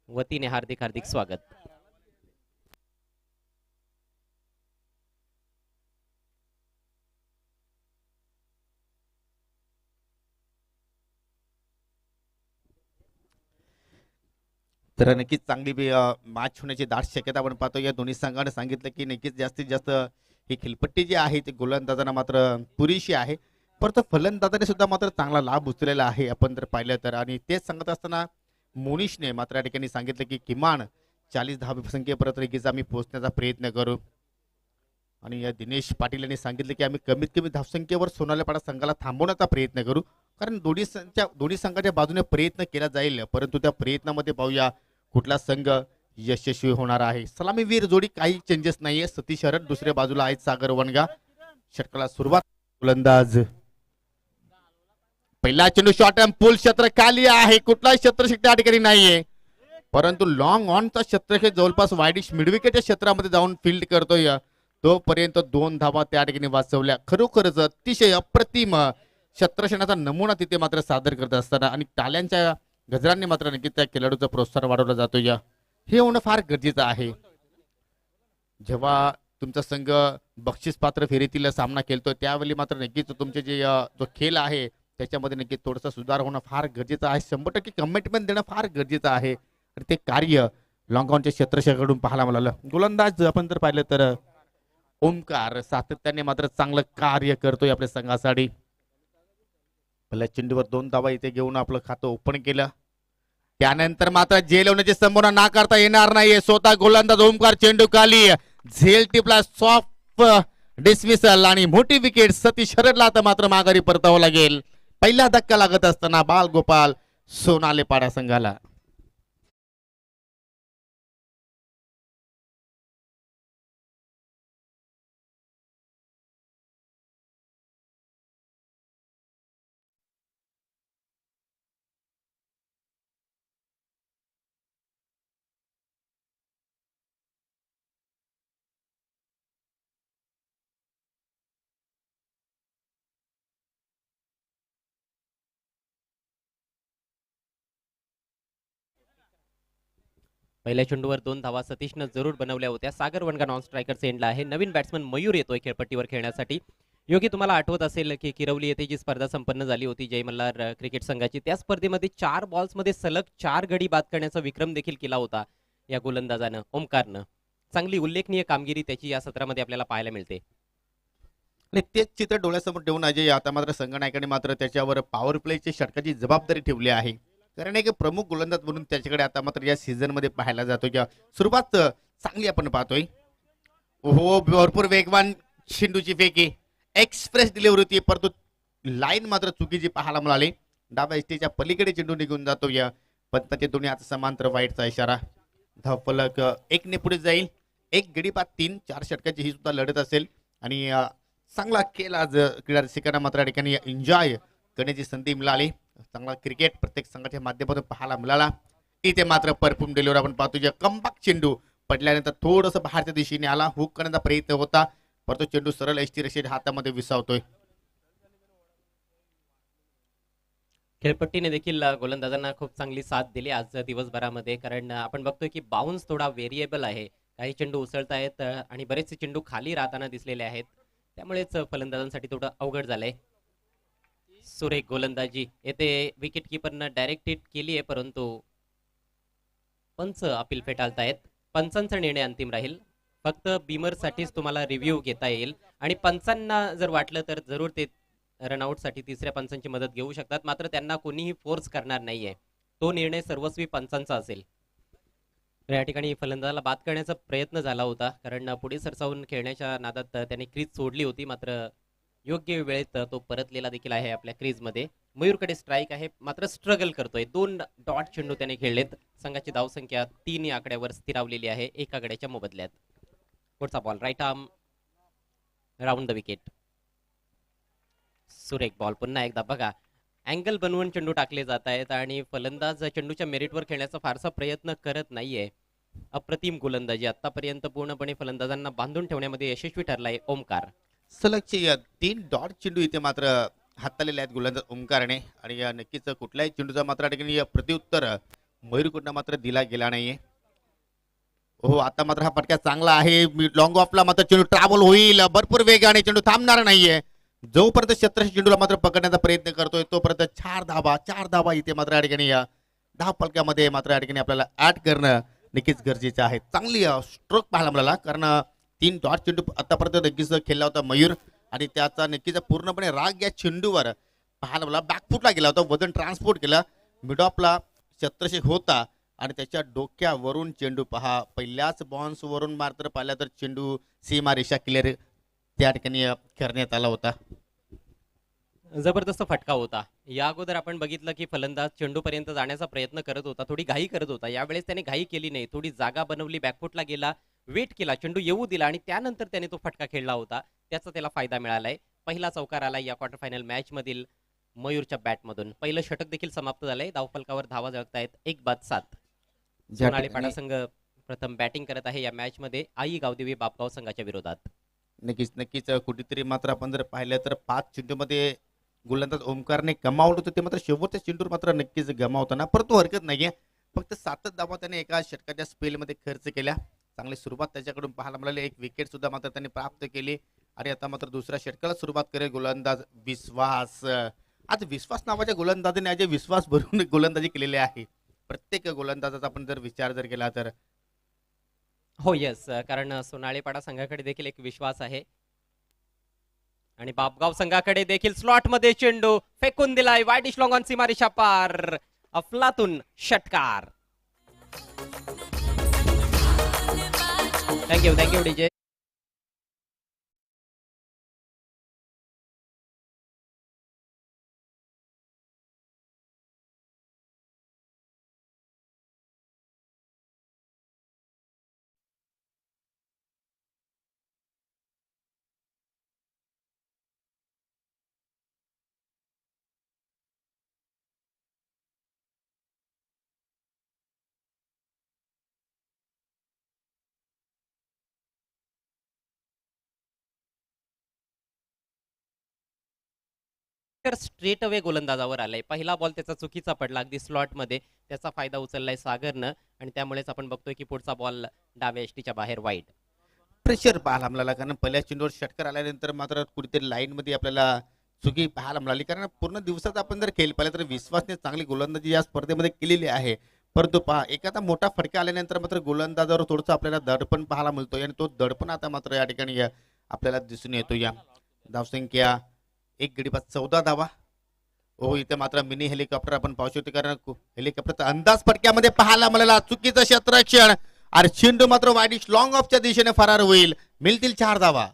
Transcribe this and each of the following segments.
वतीने हार्दिक हार्दिक स्वागत. तर नक्कीच चांगली मॅच होण्याची दाट शक्यता आपण पाहतो. या दोन्ही संघाने सांगितलं की नक्कीच जास्तीत जास्त ही खेळपट्टी जी आहे ती गोलंदाजांना मात्र पुरेशी आहे, परंतु फलंदाजाने सुद्धा मात्र चांगला लाभ उचललेला आहे आपण जर पाहिलं तर. आणि तेच सांगत असताना मोनिशने मात्र या ठिकाणी सांगितलं की किमान 40 धावसंख्येपर्यंत नक्कीच आम्ही पोहोचण्याचा प्रयत्न करू. आणि या दिनेश पाटील यांनी सांगितलं की आम्ही कमीत कमी धावसंख्येवर सोनालीपाडा संघाला थांबवण्याचा प्रयत्न करू, कारण दोन्ही संघाच्या बाजूने प्रयत्न केला जाईल, परंतु त्या प्रयत्नामध्ये पाहूया कुठला संघ यशस्वी होणार आहे. सलामीवीर जोडी काही चेंजेस नाहीये. सतीश शरद दुसऱ्या बाजूला आहेत सागर वनगा. षटकाला सुरुवात. गोलंदाज पहिला चेंडू शॉर्ट एम पुल क्षेत्र खाली आहे. कुठलाही क्षेत्रक्षक त्या ठिकाणी नाहीये, परंतु लॉंग ऑनचा क्षेत्रक्षक जवळपास वाईडिश मिडविकेटच्या क्षेत्रामध्ये जाऊन फील्ड करतोय. तोपर्यंत 2 धावा त्या ठिकाणी वाचवल्या. खरोखरच अतिशय अप्रतिम क्षेत्रक्षणाचा नमुना तिथे मात्र सादर करत असताना आणि टाळ्यांच्या गजरांनी मात्र नक्कीच त्या खेळाडूचं प्रोत्साहन वाढवलं जातो. या हे होणं फार गरजेचं आहे. जेव्हा तुमचा संघ बक्षीस पात्र फेरीतील सामना खेळतोय त्यावेळी मात्र नक्कीच तुमचे जे जो खेळ आहे त्याच्यामध्ये नक्कीच थोडासा सुधार होणं फार गरजेचं आहे. 100% कमिटमेंट देणं फार गरजेचं आहे. आणि ते कार्य लॉंगॉनच्या क्षेत्रक्षकाकडून पाहायला मिळालं. गोलंदाज आपण जर पाहिलं तर ओमकार सातत्याने मात्र चांगलं कार्य करतोय आपल्या संघासाठी. पहिल्या चेंडूवर 2 धावा इथे घेऊन आपलं खातं ओपन केलं. त्यानंतर मात्र झेल होण्याची संभावना नाकारता येणार नाहीये. स्वतः गोलंदाज ओमकार चेंडू खाली झेल टिपला. सॉफ्ट डिसमिसल आणि मोठी विकेट. सतीश शरदला आता मात्र माघारी परतावं लागेल. पहिला धक्का लागत असताना बाल गोपाल सोनालीपाडा संघाला. पहिल्या चेंडूवर 2 धावा सतीशनं जरूर बनवल्या होत्या. सागर वनगा नॉन स्ट्रायकर सेंडला आहे. नवीन बॅट्समन मयूर येतोय खेळपट्टीवर खेळण्यासाठी. योगी तुम्हाला आठवत असेल की किरवली येथे जी स्पर्धा संपन्न झाली होती जय मल्हार क्रिकेट संघाची, त्या स्पर्धेमध्ये 4 बॉल्समध्ये सलग 4 गडी बाद करण्याचा विक्रम देखील केला होता या गोलंदाजानं ओमकारनं. चांगली उल्लेखनीय कामगिरी त्याची या सत्रामध्ये आपल्याला पाहायला मिळते. आणि तेच चित्र डोळ्यासमोर ठेवून अजय आता मात्र संघनायकाने मात्र त्याच्यावर पॉवर प्लेची षटकाची जबाबदारी ठेवली आहे, कारण एक प्रमुख गोलंदाज म्हणून त्याच्याकडे आता मात्र या सीझन मध्ये पाहायला जातो. या सुरुवात चांगली आपण पाहतोय. हो, भरपूर वेगवान चेंडूची फेकी एक्सप्रेस डिलिव्हरी होती, परंतु लाईन मात्र चुकीची पाहायला मिळाली. डाव्या इष्टीच्या पलीकडे चेंडू निघून जातो. या पंताचे दोन्ही आता समांतर वाईटचा इशारा. धावफलक 1 ने पुढे जाईल. 1 गडी बाद 3 4 षटकाची ही सुद्धा लढत असेल. आणि चांगला खेळ आज क्रीडा रसिकांना मात्र या ठिकाणी एन्जॉय करण्याची संधी मिळाली. चांगला क्रिकेट प्रत्येक संघाच्या माध्यमातून पाहायला मिळाला. इथे मात्र परफॉर्म डिलिव्हरी आपण पाहतो. जे कमबॅक चेंडू पडल्यानंतर थोडंसं बाहेरच्या दिशेने आला. हुक करण्याचा प्रयत्न होता, परंतु चेंडू सरळ एसटी रेषेत हातामध्ये विसावतोय. खेळपट्टीने देखील गोलंदाजांना खूप चांगली साथ दिली आज दिवसभरामध्ये, कारण आपण बघतोय की बाउन्स थोडा व्हेरिएबल आहे. काही चेंडू उसळतायत आणि बरेचसे चेंडू खाली राहताना दिसलेले आहेत. त्यामुळेच फलंदाजांसाठी थोडं अवघड झालंय. सुरेख गोलंदाजी येथे विकेट किपरनं डायरेक्ट हिट केली आहे, परंतु पंच अपील फेटाळतायत. पंचांचा निर्णय अंतिम राहील. फक्त बीमरसाठीच तुम्हाला रिव्ह्यू घेता येईल आणि पंचांना जर वाटलं तर जरूर ते रनआउटसाठी तिसऱ्या पंचांची मदत घेऊ शकतात, मात्र त्यांना कोणीही फोर्स करणार नाहीये. तो निर्णय सर्वस्वी पंचांचा असेल. या ठिकाणी फलंदाजाला बाद करण्याचा प्रयत्न झाला होता, कारण पुढे सरसावून खेळण्याच्या नादात त्याने क्रीज सोडली होती, मात्र योग्य वेळेत तो परतलेला देखील आहे आपल्या क्रीजमध्ये. मयूरकडे स्ट्राईक आहे, मात्र स्ट्रगल करतोय. 2 डॉट चेंडू त्याने खेळलेत. संघाची धावसंख्या 3 या आकड्यावर स्थिरावलेली आहे 1 आकड्याच्या मोबदल्यात. पुढचा ball right arm round the wicket. सुरेख बॉल. पुन्हा एकदा बघा, अँगल बनवून चेंडू टाकले जात आहेत आणि फलंदाज चेंडूच्या मेरिटवर खेळण्याचा फारसा प्रयत्न करत नाहीये. अप्रतिम गोलंदाजी आतापर्यंत पूर्णपणे फलंदाजांना बांधून ठेवण्यामध्ये यशस्वी ठरलाय ओमकार. सलगचे 3 डॉट चेंडू इथे मात्र हाताळलेले आहेत गोलंदाज ओमकारने. आणि नक्कीच कुठल्याही चेंडूचा मात्र या ठिकाणी प्रत्युत्तर मयूरकडनं मात्र दिला गेला नाहीये. हो आता मात्र हा फटका चांगला आहे. लॉंग ऑफला मात्र चेंडू ट्रॅव्हल होईल, भरपूर वेगाने चेंडू थांबणार नाहीये. जोपर्यंत क्षेत्ररक्षक चेंडूला मात्र पकडण्याचा प्रयत्न करतोय तोपर्यंत चार धाबा इथे मात्र या ठिकाणी या दहा फलकामध्ये मात्र या ठिकाणी आपल्याला ऍड करणं नक्कीच गरजेचं आहे. चांगली स्ट्रोक पाहायला मिळाला, कारण 3 डॉट चेंडू आतापर्यंत नक्कीच खेळला होता मयूर आणि त्याचा नक्कीच पूर्णपणे राग या चेंडूवर पाहायला मिळाला. बॅकफुटला गेला होता, वजन ट्रान्सपोर्ट केलं, मिडऑफला क्षेत्ररक्षक होता आणि त्याच्या डोक्यावरून चेंडू पहा. पहिल्याच बॉन्स वरून मात्र पाहिला तर चेंडू सीमा रेषा क्लिअर त्या ठिकाणी करण्यात आला होता. जबरदस्त फटका होता. या अगोदर आपण बघितलं की फलंदाज चेंडूपर्यंत जाण्याचा प्रयत्न करत होता, थोडी घाई करत होता. यावेळेस त्याने घाई केली नाही, थोडी जागा बनवली, बॅकफुटला गेला, वेट केला, चेंडू येऊ दिला आणि त्यानंतर त्याने तो फटका खेळला होता. त्याचा त्याला फायदा मिळालाय. पहिला चौकार आला या क्वार्टर फायनल मॅच मधील मयूरच्या बॅटमधून. पहिलं षटक देखील समाप्त झालंय. धावफलकावर धावा जळतायत 1-7. सोनाली पाडा संघ प्रथम बॅटिंग करत आहे या मॅच मध्ये आई गावदेवी बापगाव संघाच्या विरोधात. नक्कीच कुठेतरी मात्र आपण जर पाहिलं तर 5 चेंडूमध्ये गोलंदाज ओमकारने गमावलं होतं, ते मात्र शेवटच्या चेंडूवर मात्र नक्कीच गमावताना, परंतु हरकत नाहीये. फक्त 7च धावा त्याने एका षटकाच्या स्पेलमध्ये खर्च केल्या. चांगली सुरुवात त्याच्याकडून पाहायला मिळाली. एक विकेट सुद्धा मात्र त्यांनी प्राप्त केली आणि आता मात्र दुसऱ्या षटकाला सुरुवात करेल गोलंदाज विश्वास. आज विश्वास नावाच्या गोलंदाजाने आज विश्वास भरून गोलंदाजी केलेली आहे. प्रत्येक गोलंदाजाचा आपण जर विचार जर केला तर हो येस, कारण सोनाळीपाडा संघाकडे देखील एक विश्वास आहे आणि बापगाव संघाकडे देखील स्लॉट मध्ये चेंडू फेकून दिलाय. वाईड लॉंग ऑन सीमारेषा पार, अफलातून षटकार. Thank you DJ. स्ट्रेट अवे गोलंदाजावर आलाय. पहिला बॉल त्याचा चुकीचा पडला अगदी स्लॉट मध्ये, त्याचा फायदा उचललाय सागरनं आणि त्यामुळेच आपण बघतोय की पुढचा बॉल डाव्या एष्टीच्या बाहेर वाईड. प्रेशर पाहायला मिळाला, कारण पहिल्या चेंडूवर षटकार आल्यानंतर मात्र कुठेतरी लाईन मध्ये आपल्याला चुकी पाहायला मिळाली. कारण पूर्ण दिवसात आपण जर खेळ पाहिलं तर विश्वासने चांगली गोलंदाजी या स्पर्धेमध्ये केलेली आहे, परंतु पहा एखादा मोठा फटका आल्यानंतर मात्र गोलंदाजावर थोडंसं आपल्याला दडपण पाहायला मिळतोय आणि तो दडपण आता मात्र या ठिकाणी आपल्याला दिसून येतो. या धावसंख्या 1 गडी 14 धावा. हो इथे मात्र मिनी हेलिकॉप्टर आपण पाहू शकतो, कारण हेलिकॉप्टरचा अंदाज फटक्यामध्ये पाहायला मिळाला. चुकीचं क्षेत्ररक्षण आणि चेंडू मात्र वाईडिश लॉंग ऑफच्या दिशेने फरार होईल. मिळतील 4 धावा.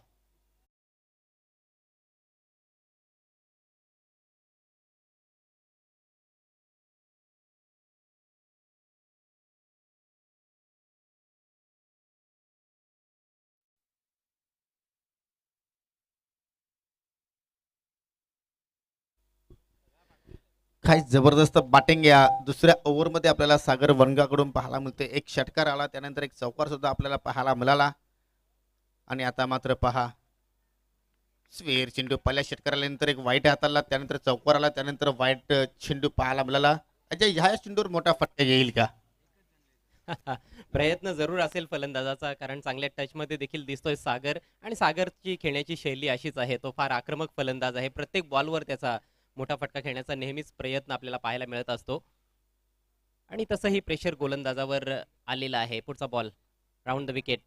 काही जबरदस्त बॅटिंग या दुसऱ्या ओव्हरमध्ये आपल्याला सागर वनगाकडून पाहायला मिळते. एक षटकार आला, त्यानंतर एक चौकार सुद्धा आपल्याला पाहायला मिळाला आणि आता मात्र पहा स्वेर चेंडू पहिल्या षटकार आल्यानंतर एक वाईट हाताला, त्यानंतर चौकार आला, त्यानंतर वाईट चेंडू पाहायला मिळाला. अजय ह्या चेंडूवर मोठा फटका येईल का? प्रयत्न जरूर असेल फलंदाजाचा, कारण चांगल्या टच मध्ये देखील दिसतोय सागर आणि सागरची खेळण्याची शैली अशीच आहे. तो फार आक्रमक फलंदाज आहे. प्रत्येक बॉलवर त्याचा मोठा फटका खेळण्याचा नेहमीच प्रयत्न आपल्याला पाहायला मिळत असतो आणि तसंही प्रेशर गोलंदाजावर आलेला आहे. पुढचा ball round the wicket,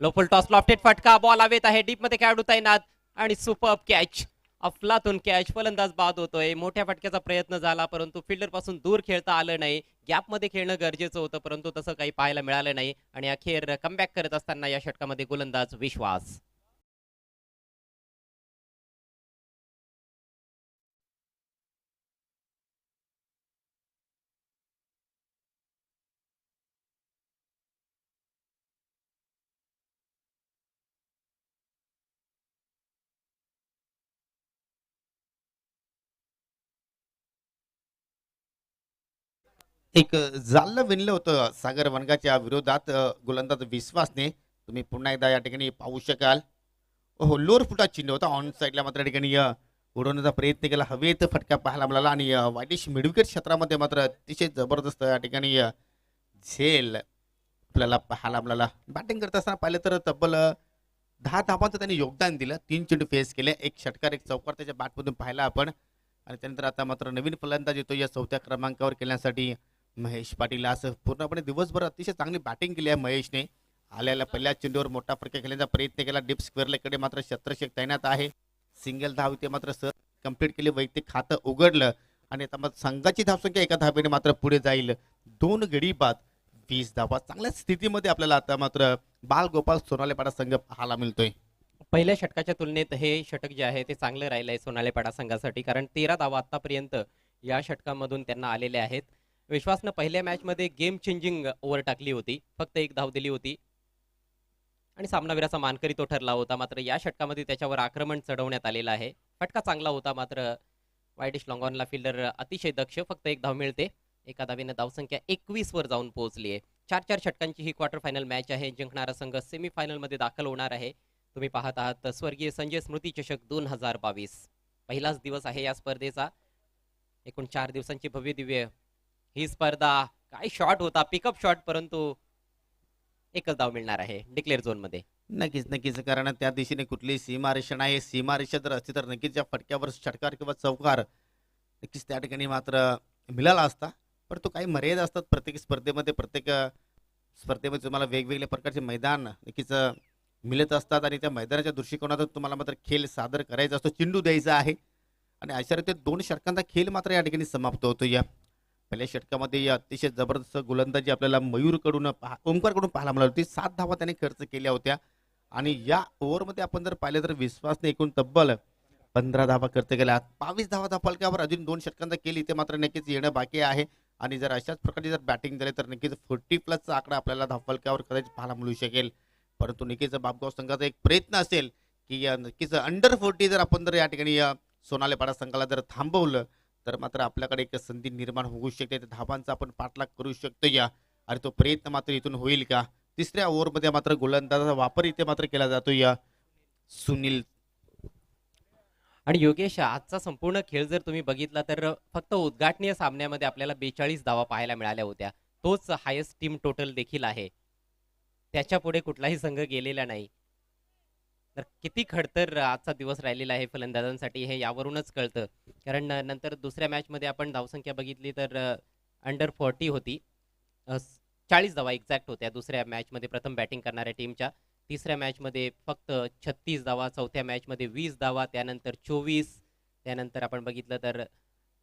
low full toss, lofted फटका, बॉल हवेत आहे, डीप मध्ये खेळाडू तैनात आणि सुपर्ब कॅच, अफलातून कॅच. फलंदाज बाद होतोय. मोठ्या फटक्याचा प्रयत्न झाला, परंतु फिल्डर पासून दूर खेळता आलं नाही. गॅप मध्ये खेळणं गरजेचं होतं, परंतु तसं काही पाहायला मिळालं नाही आणि अखेर कमबॅक करत असताना या षटकामध्ये गोलंदाज विश्वास. एक जाल्ल विणलं होतं सागर वनगाच्या विरोधात गोलंदाज विश्वासने. तुम्ही पुन्हा एकदा या ठिकाणी पाहू शकाल. हो लोअर फुटा चिन्ह होता, ऑन साईडला मात्र या ठिकाणी उडवण्याचा प्रयत्न केला, हवेत फटका पाहायला मिळाला आणि वाईटिश मिडविकेट क्षेत्रामध्ये मात्र अतिशय जबरदस्त या ठिकाणी झेल आपल्याला पाहायला मिळाला. बॅटिंग करत असताना पाहिलं तर तब्बल 10 धावांचं त्यांनी योगदान दिलं. 3 चेंडू फेस केले, एक षटकार एक चौकार त्याच्या बॅटमधून पाहिला आपण. आणि त्यानंतर आता मात्र नवीन फलंदाज येतो या 4थ्या क्रमांकावर खेळण्यासाठी महेश पाटील. असं पूर्णपणे दिवसभर अतिशय चांगली बॅटिंग केली आहे महेशने. आल्याला पहिल्या चेंडूवर मोठा फटका खेळण्याचा प्रयत्न केला. डीप स्क्वेअरकडे मात्र क्षेत्ररक्षक तैनात आहे. सिंगल धाव इथे मात्र सर कंप्लीट केली, वैयक्तिक खातं उघडलं आणि आता मग संघाची धावसंख्या एका धावेने मात्र पुढे जाईल. 2 गडी बाद 20 धावा. चांगल्या स्थितीमध्ये आपल्याला आता मात्र बालगोपाल सोनालेपाडा संघ पाहायला मिळतोय. पहिल्या षटकाच्या तुलनेत हे षटक जे आहे ते चांगलं राहिलं आहे सोनालेपाडा संघासाठी, कारण 13 धावा आतापर्यंत या षटकामधून त्यांना आलेल्या आहेत. विश्वासनं पहिल्या मॅचमध्ये गेम चेंजिंग ओव्हर टाकली होती, फक्त 1 धाव दिली होती आणि सामनावीराचा मानकरी तो ठरला होता. मात्र या षटकामध्ये त्याच्यावर आक्रमण चढवण्यात आलेलं आहे. फटका चांगला होता, मात्र वाईटिश लॉंगॉनला फिल्डर अतिशय दक्ष. फक्त 1 धाव मिळते. एका धावेनं धावसंख्या 21 वर जाऊन पोहोचली आहे. 4-4 षटकांची ही क्वार्टर फायनल मॅच आहे. जिंकणारा संघ सेमीफायनलमध्ये दाखल होणार आहे. तुम्ही पाहत आहात स्वर्गीय संजय स्मृती चषक 2022. पहिलाच दिवस आहे या स्पर्धेचा. एकूण 4 दिवसांची भव्य दिव्य ही स्पर्धा. काय शॉट होता, पिकअप शॉट, परंतु एकच धाव मिळणार आहे डिक्लेअर झोन मध्ये. नक्कीच नक्कीच, कारण त्या दिशेने कुठलीही सीमारेषा नाही. सीमारेषा जर असती तर नक्कीच या फटक्यावर षटकार किंवा चौकार नक्कीच त्या ठिकाणी मात्र मिळाला असता. परंतु काही मर्यादा असतात प्रत्येक स्पर्धेमध्ये. प्रत्येक स्पर्धेमध्ये तुम्हाला वेगवेगळ्या प्रकारचे मैदान नक्कीच मिळत असतात आणि त्या मैदानाच्या दृष्टिकोनातून तुम्हाला मात्र खेळ सादर करायचा असतो, चेंडू द्यायचा आहे. आणि अशा रीती 2 षटकांचा खेळ मात्र या ठिकाणी समाप्त होतो. या पहिल्या षटकामध्ये अतिशय जबरदस्त गोलंदाजी आपल्याला मयूरकडून ओंकारकडून पाहायला मिळाली होती. 7 धावा त्याने खर्च केल्या होत्या आणि या ओव्हरमध्ये आपण जर पाहिलं तर विश्वासने एकूण तब्बल 15 धावा खर्च केल्या. 22 धावा धाफलक्यावर अजून 2 षटकांचा केली ते मात्र नक्कीच येणं बाकी आहे. आणि जर अशाच प्रकारची जर बॅटिंग झाली तर नक्कीच 40+ आकडा आपल्याला धाफलक्यावर कदाचित पाहायला मिळू शकेल. परंतु नक्कीच बापगाव संघाचा एक प्रयत्न असेल की नक्कीच अंडर 40 जर आपण जर या ठिकाणी सोनालेपाडा संघाला जर थांबवलं तर मात्र आपल्याकडे एक संधी निर्माण होऊ शकते. धावांचा आपण पाठलाग करू शकतो या, आणि तो प्रयत्न मात्र इथून होईल का. 3ऱ्या ओव्हरमध्ये मात्र गोलंदाजाचा वापर इथे मात्र केला जातो या सुनील. आणि योगेश, आजचा संपूर्ण खेळ जर तुम्ही बघितला तर फक्त उद्घाटनीय सामन्यामध्ये आपल्याला 42 धावा पाहायला मिळाल्या होत्या. तोच हायेस्ट टीम टोटल देखील आहे. त्याच्या पुढे कुठलाही संघ गेलेला नाही. तर किती खडतर आजचा दिवस राहिलेला आहे फलंदाजांसाठी हे यावरूनच कळतं. कारण नंतर दुसऱ्या मॅचमध्ये आपण धावसंख्या बघितली तर अंडर 40 होती. 40 धावा एक्झॅक्ट होत्या दुसऱ्या मॅचमध्ये प्रथम बॅटिंग करणाऱ्या टीमच्या. 3ऱ्या मॅचमध्ये फक्त 36 धावा, 4थ्या मॅचमध्ये 20 धावा, त्यानंतर 24, त्यानंतर आपण बघितलं तर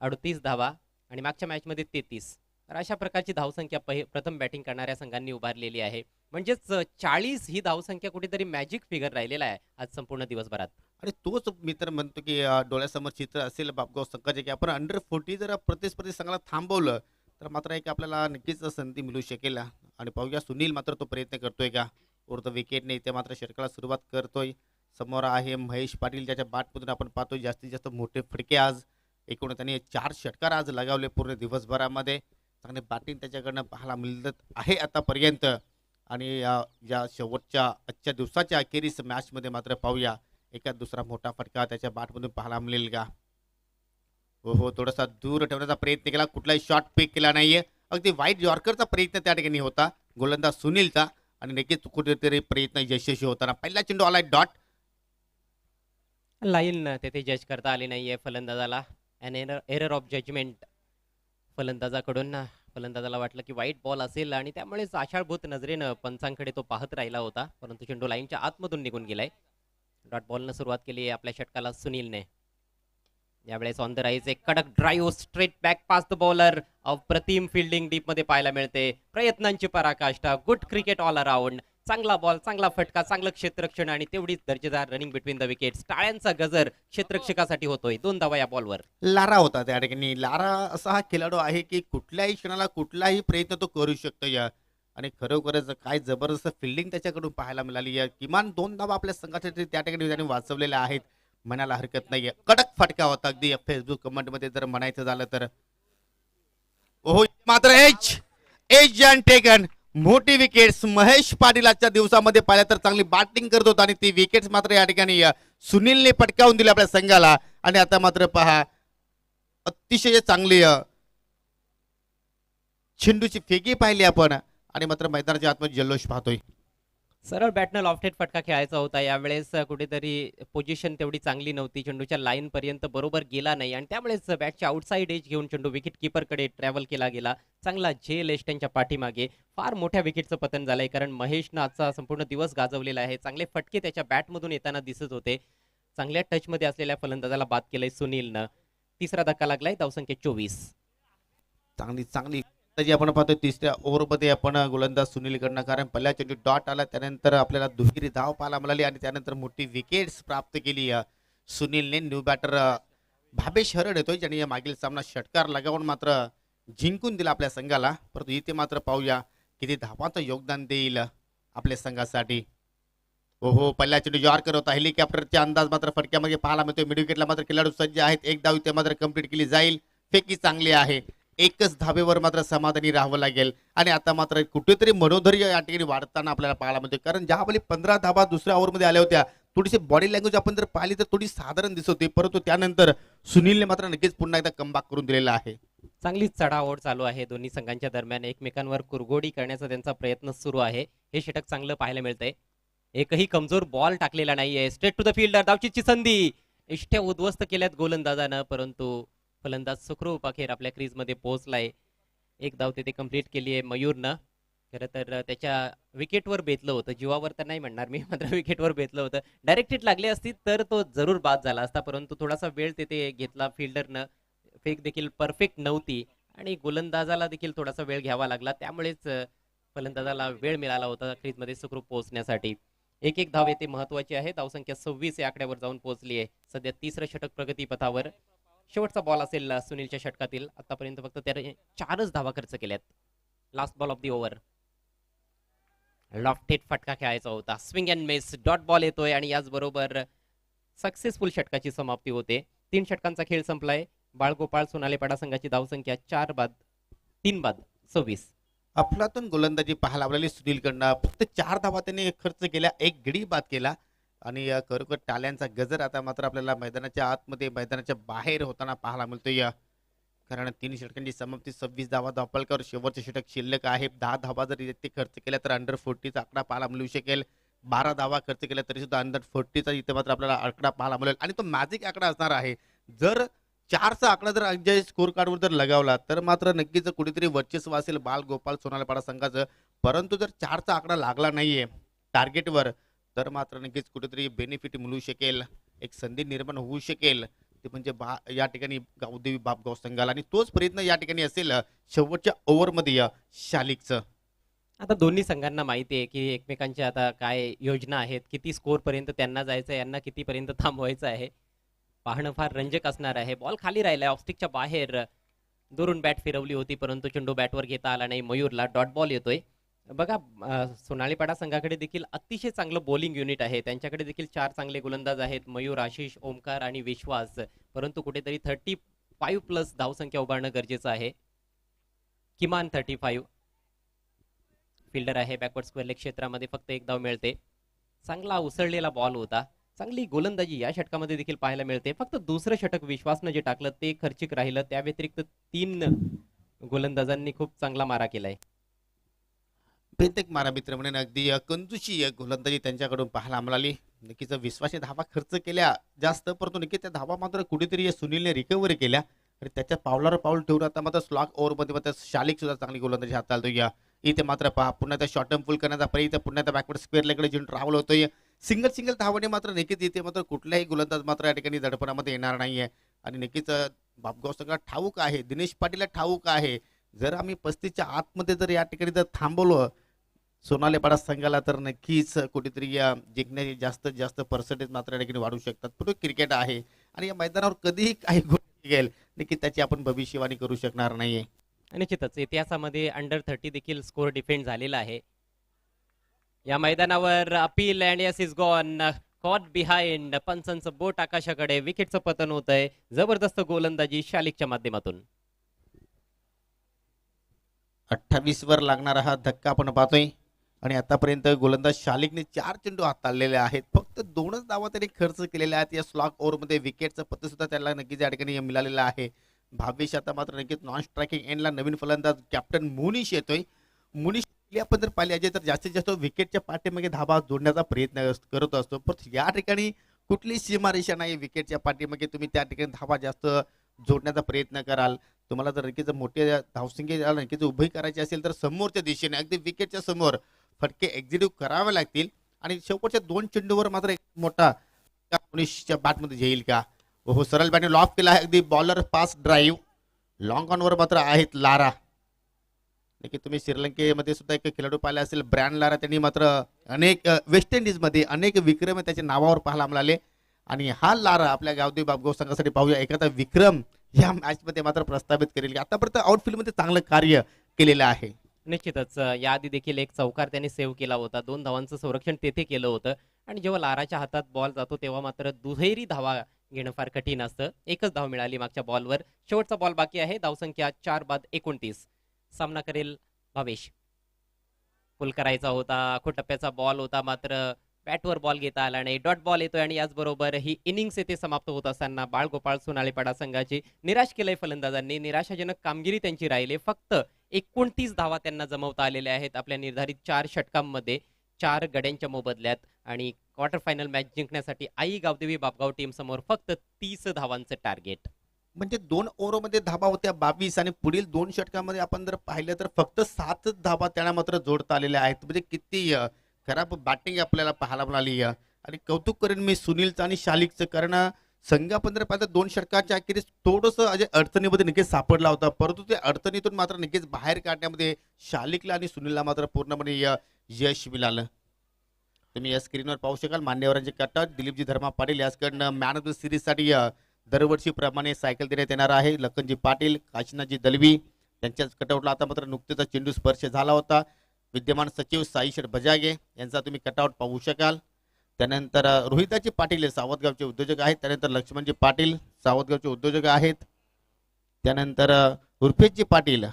38 धावा आणि मागच्या मॅचमध्ये 33. तर अशा प्रकारची धावसंख्या प्रथम बॅटिंग करणाऱ्या संघांनी उभारलेली आहे. म्हणजेच 40 ही धावसंख्या कुठेतरी मॅजिक फिगर राहिलेला आहे आज संपूर्ण दिवसभरात. आणि तोच मी तर म्हणतो की डोळ्यासमोर चित्र असेल बापगाव संघाचे की आपण अंडर 40 जर प्रतिस्पर्धी संघाला थांबवलं तर मात्र एक आपल्याला नक्कीच संधी मिळू शकेल. आणि पाहूया सुनील मात्र तो प्रयत्न करतोय का. उर्ध विकेटने इथे मात्र षटकाला सुरुवात करतोय. समोर आहे महेश पाटील, ज्याच्या बॅटमधून आपण पाहतोय जास्तीत जास्त मोठे फटके आज. एकूण त्यांनी 4 षटकार आज लगावले पूर्ण दिवसभरामध्ये. चांगले बॅटिंग त्याच्याकडनं पाहायला मिळत आहे आतापर्यंत. आणि या शेवटच्या आजच्या दिवसाच्या अखेरीस मॅचमध्ये मात्र पाहूया एका दुसरा मोठा फटका त्याच्या बॅटमधून पाहायला मिळेल का. हो, थोडासा दूर ठेवण्याचा प्रयत्न केला, कुठलाही शॉट पिक केला नाहीये. अगदी वाईट यॉर्करचा प्रयत्न त्या ठिकाणी होता गोलंदाज सुनीलचा आणि नक्कीच कुठेतरी प्रयत्न यशस्वी होताना. पहिला चेंडू आलाय डॉट. लाईन तेथे जज करता आली नाहीये फलंदाजाला. अन एरर ऑफ जजमेंट फलंदाजाकडून. फलंदाजाला वाटलं की वाईट बॉल असेल आणि त्यामुळेच आशाळभूत नजरेनं पंचांकडे तो पाहत राहिला होता, परंतु चेंडू लाईनच्या आतमधून निघून गेलाय. डॉट बॉलनं सुरुवात केली आपल्या षटकाला सुनीलने. यावेळेस ऑन द राईज एक कडक drive straight back pass the bowler. अप्रतिम फिल्डिंग डीप मध्ये पाहायला मिळते. प्रयत्नांची पराकाष्ठा. Good cricket all around. चांगला बॉल, चांगला फटका, चांगलं क्षेत्ररक्षण आणि तेवढीच दर्जेदार रनिंग बिटवीन द विकेट्स. टाळ्यांचा गजर क्षेत्ररक्षकासाठी होतोय. 2 धावा या बॉलवर. लारा होता त्या ठिकाणी. लारा असा हा खेळाडू आहे की कुठल्याही क्षणाला कुठलाही प्रयत्न तो करू शकतो या. आणि खरोखरच काय जबरदस्त फिल्डिंग त्याच्याकडून पाहायला मिळाली या. किमान 2 धावा आपल्या संघासाठी त्या ठिकाणी त्याने वाचवलेल्या आहेत, म्हणायला हरकत नाहीये. कडक फटका होता अगदी फेसबुक कमेंट मध्ये जर म्हणायचं झालं तर. ओहो, मात्र एज अँड टेकन मोठी विकेट्स. महेश पाटील आजच्या दिवसामध्ये पाहिल्या तर चांगली बॅटिंग करत होता आणि ती विकेट्स मात्र या ठिकाणी सुनीलने पटकावून दिली आपल्या संघाला. आणि आता मात्र पहा अतिशय चांगली चेंडूची फेकी पाहिली आपण आणि मात्र मैदानाच्या आतमध्ये जल्लोष पाहतोय. सरळ बॅटनं लॉफ्टेड फटका खेळायचा होता यावेळेस कुठेतरी पोझिशन तेवढी चांगली नव्हती, चेंडूच्या लाईन पर्यंत बरोबर गेला नाही आणि त्यामुळेच बॅटच्या आउटसाइड एज घेऊन चेंडू विकेट कीपरकडे ट्रॅव्हल केला गेला. चांगला झेल एस्टनच्या पाठीमागे फार मोठ्या विकेटचं पतन झालंय, कारण महेशनं आजचा संपूर्ण दिवस गाजवलेला आहे. चांगले फटके त्याच्या बॅटमधून येताना दिसत होते. चांगल्या टचमध्ये असलेल्या फलंदाजाला बाद केलंय सुनीलनं. तिसरा धक्का लागलाय, धावसंख्या 24. चांगली चांगली जी आपण पाहतोय तिसऱ्या ओव्हरमध्ये आपण गोलंदाज सुनीलकडनं, कारण पहिल्या चेंडू डॉट आला त्यानंतर आपल्याला दुहेरी धाव पाहायला मिळाली आणि त्यानंतर मोठी विकेट्स प्राप्त केली सुनीलने. न्यू बॅटर भावेश हरड येतोय ज्याने या मागील सामना षटकार लगावून मात्र जिंकून दिला आपल्या संघाला. परंतु इथे मात्र पाहूया किती धावांचं योगदान देईल आपल्या संघासाठी. हो पहिला चेंडू यॉर्कर होता, हेलिकॉप्टरचा अंदाज मात्र फटक्यामध्ये पाहायला मिळतोय. मिड विकेटला मात्र खेळाडू सज्ज आहेत, एक धाव इथे मात्र कंप्लीट केली जाईल. फेकी चांगली आहे, एकच धावेवर मात्र समाधानी राहावं लागेल आणि आता मात्र कुठेतरी मनोधैर्य या ठिकाणी वाढताना आपल्याला पाहायला मिळते, कारण ज्यावेळी 15 धावा दुसऱ्या ओव्हरमध्ये आल्या होत्या थोडीशी बॉडी लँग्वेज आपण जर पाहिली तर थोडी साधारण दिसत होती, परंतु त्यानंतर सुनीलने मात्र नक्कीच पुन्हा एकदा कमबॅक करून दिलेला आहे. चांगलीच चढाओढ चालू आहे दोन्ही संघांच्या दरम्यान. एकमेकांवर कुरघोडी करण्याचा त्यांचा प्रयत्न सुरू आहे. हे षटक चांगलं पाहायला मिळतंय. एकही कमजोर बॉल टाकलेला नाहीये. स्ट्रेट टू द फिल्डर, धावचीची संधी इष्ट्या उद्ध्वस्त केल्यात गोलंदाजानं, परंतु फलंदाज सुखरूप अखेर आपल्या क्रीजमध्ये पोहोचलाय. एक धाव तिथे कंप्लीट केली आहे मयूरनं. खरं तर त्याच्या विकेटवर बेतलं होतं, जीवावर तर नाही म्हणणार मी, मात्र विकेटवर बेतलं होतं. डायरेक्ट हिट लागली असती तर तो जरूर बाद झाला असता, परंतु थोडासा वेळ तिथे घेतला फिल्डरनं. फेक देखील परफेक्ट नव्हती आणि गोलंदाजाला देखील थोडासा वेळ घ्यावा लागला, त्यामुळेच फलंदाजाला वेळ मिळाला होता क्रीजमध्ये सुखरूप पोहोचण्यासाठी. एक एक धाव येते महत्वाची आहे. धावसंख्या 26 या आकड्यावर जाऊन पोहोचली आहे. सध्या तिसरं षटक प्रगतीपथावर. शेवटचा बॉल असेल सुनीलच्या षटकातील. आतापर्यंत फक्त त्याने 4च धावा खर्च केल्यात. Last ball of the over. Lofted फटका खेळायचा होता, swing and miss, dot ball येतोय आणि याचबरोबर सक्सेसफुल षटकाची समाप्ती होते. 3 षटकांचा खेळ संपलाय. बाळगोपाळ सोनालेपाडा संघाची धावसंख्या 4 बाद 3 बाद 26. अफलातून गोलंदाजी पाहायला लावलेली सुनीलकडनं फक्त 4 धावा त्यांनी खर्च केल्या, एक गडी बाद केला आणि खरोखर टाळ्यांचा गजर आता मात्र आपल्याला मैदानाच्या आतमध्ये मैदानाच्या बाहेर होताना पाहायला मिळतोय. कारण 3 षटकांची समाप्ती, 26 धावा धावपलकर. शेवटचे षटक शिल्लक आहे. 10 धावा जर ते खर्च केल्या तर अंडर 40चा आकडा पाहायला मिळू शकेल. 12 धावा खर्च केल्या तरी सुद्धा अंडर 40चा इथे मात्र आपल्याला आकडा पाहायला मिळेल आणि तो मॅजिक आकडा असणार आहे. जर 4चा आकडा जर अजय स्कोर कार्डवर जर लगावला तर मात्र नक्कीच कुठेतरी वर्चस्व असेल बाल गोपाल सोनालेपाडा संघाचं. परंतु जर 4चा आकडा लागला नाहीये टार्गेटवर तर मात्र नक्कीच कुठेतरी बेनिफिट मिळू शकेल, एक संधी निर्माण होऊ शकेल. ते म्हणजे या ठिकाणी गावदेवी बापगाव संघाला, आणि तोच प्रयत्न या ठिकाणी असेल शेवटच्या ओव्हरमध्ये शालिकचं. आता दोन्ही संघांना माहिती आहे की एकमेकांच्या आता काय योजना आहेत, किती स्कोर पर्यंत त्यांना जायचं आहे, यांना कितीपर्यंत थांबवायचं आहे. पाहणं फार रंजक असणार आहे. बॉल खाली राहिलाय, ऑफस्टिकच्या बाहेर दुरून बॅट फिरवली होती, परंतु चेंडू बॅटवर घेता आला नाही. मयूरला डॉट बॉल येतोय. बघा सोनालीपाडा संघाकडे देखील अतिशय चांगलं बॉलिंग युनिट आहे. त्यांच्याकडे देखील 4 चांगले गोलंदाज आहेत, मयूर, आशिष, ओमकार आणि विश्वास. परंतु कुठेतरी 35+ धावसंख्या उभारणं गरजेचं आहे, किमान 35. फिल्डर आहे बॅकवर्ड स्क्वेअर लेग क्षेत्रामध्ये, फक्त 1 धाव मिळते. चांगला उसळलेला बॉल होता. चांगली गोलंदाजी या षटकामध्ये देखील पाहायला मिळते. फक्त दुसरं षटक विश्वासनं जे टाकलं ते खर्चिक राहिलं. त्या व्यतिरिक्त 3 गोलंदाजांनी खूप चांगला मारा केलाय. प्रत्येक मारा मित्र म्हणून अगदी कंजूशी गोलंदाजी त्यांच्याकडून पाहायला मिळाली. नक्कीच विश्वासने धावा खर्च केल्या जास्त, परंतु नक्की त्या धावा मात्र कुठेतरी सुनीलने रिकव्हरी केल्या आणि त्याच्या पावलावर पाऊल ठेवून आता मात्र स्लॉग ओव्हरमध्ये मात्र शालिक सुद्धा चांगली गोलंदाजी हाताळतोय. इथे मात्र पहा पुन्हा त्या शॉर्ट टर्म फुल करण्याचा प्रयत्न, पुन्हा त्या बॅकवर्ड स्क्वेअर लेगकडे जिंकून ट्रॅव्हल होतोय. सिंगल धावाने मात्र नक्कीच इथे मात्र कुठल्याही गोलंदाज मात्र या ठिकाणी दडपणामध्ये येणार नाहीये आणि नक्कीच बापगाव संघाला ठाऊक आहे, दिनेश पाटीलला ठाऊक आहे, जर आम्ही 35च्या आतमध्ये जर या ठिकाणी जर थांबवलो सोनालेपाडा संघाला तर नक्कीच कुठेतरी जिंकण्याची जास्तीत जास्त पर्सेंटेज मात्र या ठिकाणी वाढू शकतात. पण क्रिकेट आहे आणि या मैदानावर कधीही काही गोष्टी गेल नक्की त्याची आपण भविष्यवाणी करू शकणार नाहीये. निश्चितच इतिहासामध्ये अंडर 30 देखील स्कोर डिफेंड झालेला आहे. या मैदानावर appeal and yes is gone, caught behind. पंचांचं बोट आकाशाकडे, विकेटचं पतन होत आहे. जबरदस्त गोलंदाजी शालिकच्या माध्यमातून. 28 वर लागणारा हा धक्का आपण पाहतोय. आणि आतापर्यंत गोलंदाज शालिकने 4 चेंडू हाताळलेले आहेत. फक्त 2च धावा त्यांनी खर्च केलेल्या आहेत. या स्लॉग ओव्हरमध्ये विकेटचं पत्ते सुद्धा त्याला नक्कीच या ठिकाणी मिळालेलं आहे. भावेश आता मात्र नक्कीच नॉन स्ट्रायकिंग एंडला नवीन फलंदाज कॅप्टन मुनीश येतोय. मुनीश आपण जर पाहिले अजय तर जास्तीत जास्त विकेटच्या पाठीमागे धाबा जोडण्याचा प्रयत्न करत असतो. पण या ठिकाणी कुठली सीमारेषा नाही विकेटच्या पाठीमागे तुम्ही त्या ठिकाणी धावा जास्त जोडण्याचा प्रयत्न कराल. तुम्हाला जर नक्कीच मोठे धावसंख्ये नक्कीच उभी करायची असेल तर समोरच्या दिशेने अगदी विकेटच्या समोर फटके एक्झिक्यूट करावे लागतील. आणि शेवटच्या 2 चेंडूवर मात्र एक मोठा मुनीशच्या बॅटमध्ये येईल का? हो सरळ बॅटने लॉक केला आहे. अगदी बॉलर पास ड्राईव्ह लॉंग ऑनवर मात्र आहेत लारा. नक्की तुम्ही श्रीलंकेमध्ये सुद्धा एक खेळाडू पाहिला असेल ब्रॅन लारा. त्यांनी मात्र अनेक वेस्ट इंडिजमध्ये अनेक विक्रम त्याच्या नावावर पाहायला मिळाले. आणि हा लारा आपल्या गावदेवी बाबगाव संघासाठी पाहूया एखादा विक्रम या मॅच मध्ये मात्र प्रस्थापित करेल. आतापर्यंत आउटफील्ड मध्ये चांगलं कार्य केलेलं आहे. निश्चितच याआधी देखील एक चौकार त्यांनी सेव्ह केला होता. 2 धावांचं संरक्षण तेथे केलं होतं. आणि जेव्हा लाराच्या हातात बॉल जातो तेव्हा मात्र दुहेरी धावा घेणं फार कठीण असतं. एकच धाव मिळाली मागच्या बॉलवर. शेवटचा बॉल बाकी आहे. धावसंख्या 4 बाद 29. सामना करेल भावेश. फुल करायचा होता. आखो टप्प्याचा बॉल होता मात्र बॅटवर बॉल घेता आला नाही. डॉट बॉल येतोय आणि याचबरोबर ही इनिंग्स येथे समाप्त होत असताना बाळगोपाळ सोनालीपाडा संघाची निराश केलंय फलंदाजांनी. निराशाजनक कामगिरी त्यांची राहिली. फक्त 29 धावा त्यांना जमवता आलेल्या आहेत आपल्या निर्धारित 4 षटकांमध्ये 4 गड्यांच्या मोबदल्यात. आणि क्वार्टर फायनल मॅच जिंकण्यासाठी आई गावदेवी बापगाव टीम समोर फक्त 30 धावांचं टार्गेट. म्हणजे 2 ओव्हरमध्ये धाबा होत्या 22 आणि पुढील 2 षटकांमध्ये आपण जर पाहिलं तर फक्त 7 धाबा त्यांना मात्र जोडता आलेल्या आहेत. म्हणजे किती खराब बॅटिंग आपल्याला पाहायला मिळाली. आणि कौतुक करेन मी सुनीलचं आणि शालिकचं. कारण संघ आपण जर पाहिलं 2 षटकाच्या अखेरीस थोडंसं अडचणीमध्ये नक्कीच सापडला होता. परंतु त्या अडचणीतून मात्र नक्कीच बाहेर काढण्यामध्ये शालिकला आणि सुनीलला मात्र पूर्णपणे यश मिळालं. तुम्ही या स्क्रीनवर पाहू शकाल मान्यवरांचे कटआउट. दिलीपजी धर्मा पाटील याचकडनं मॅन ऑफ द सिरीजसाठी दरवर्षीप्रमाणे सायकल देण्यात येणार आहे. लखनजी पाटील काशीनाथजी दलवी त्यांच्याच कटआउटला आता मात्र नुकतेच चेंडू स्पर्श झाला होता. विद्यमान सचिव साई शेठ बजागे यांचा तुम्ही कटआउट पाहू शकाल. त्यानंतर रोहिताजी पाटील सावतगावचे उद्योजक आहेत. त्यानंतर लक्ष्मणजी पाटील सावतगावचे उद्योजक आहेत. त्यानंतर उर्फेशजी पाटील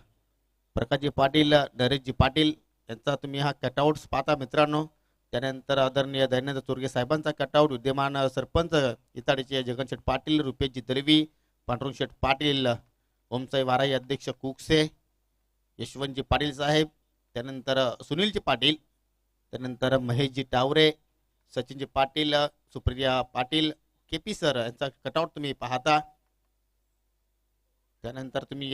प्रकाशजी पाटील नरेशजी पाटील यांचा तुम्ही हा कटआउट पाहता मित्रांनो. त्यानंतर आदरणीय दयानंद चोरगे साहेबांचा कटआउट. विद्यमान सरपंच इताडीचे जगनशेठ पाटील रुपेशजी दलवी पांडुरंग शेठ पाटील ओमसाई वाराई अध्यक्ष कुकसे यशवंतजी पाटील साहेब. त्यानंतर सुनीलजी पाटील. त्यानंतर महेशजी टावरे सचिनजी पाटील सुप्रिया पाटील केपी सर यांचा कटआउट तुम्ही पाहता. त्यानंतर तुम्ही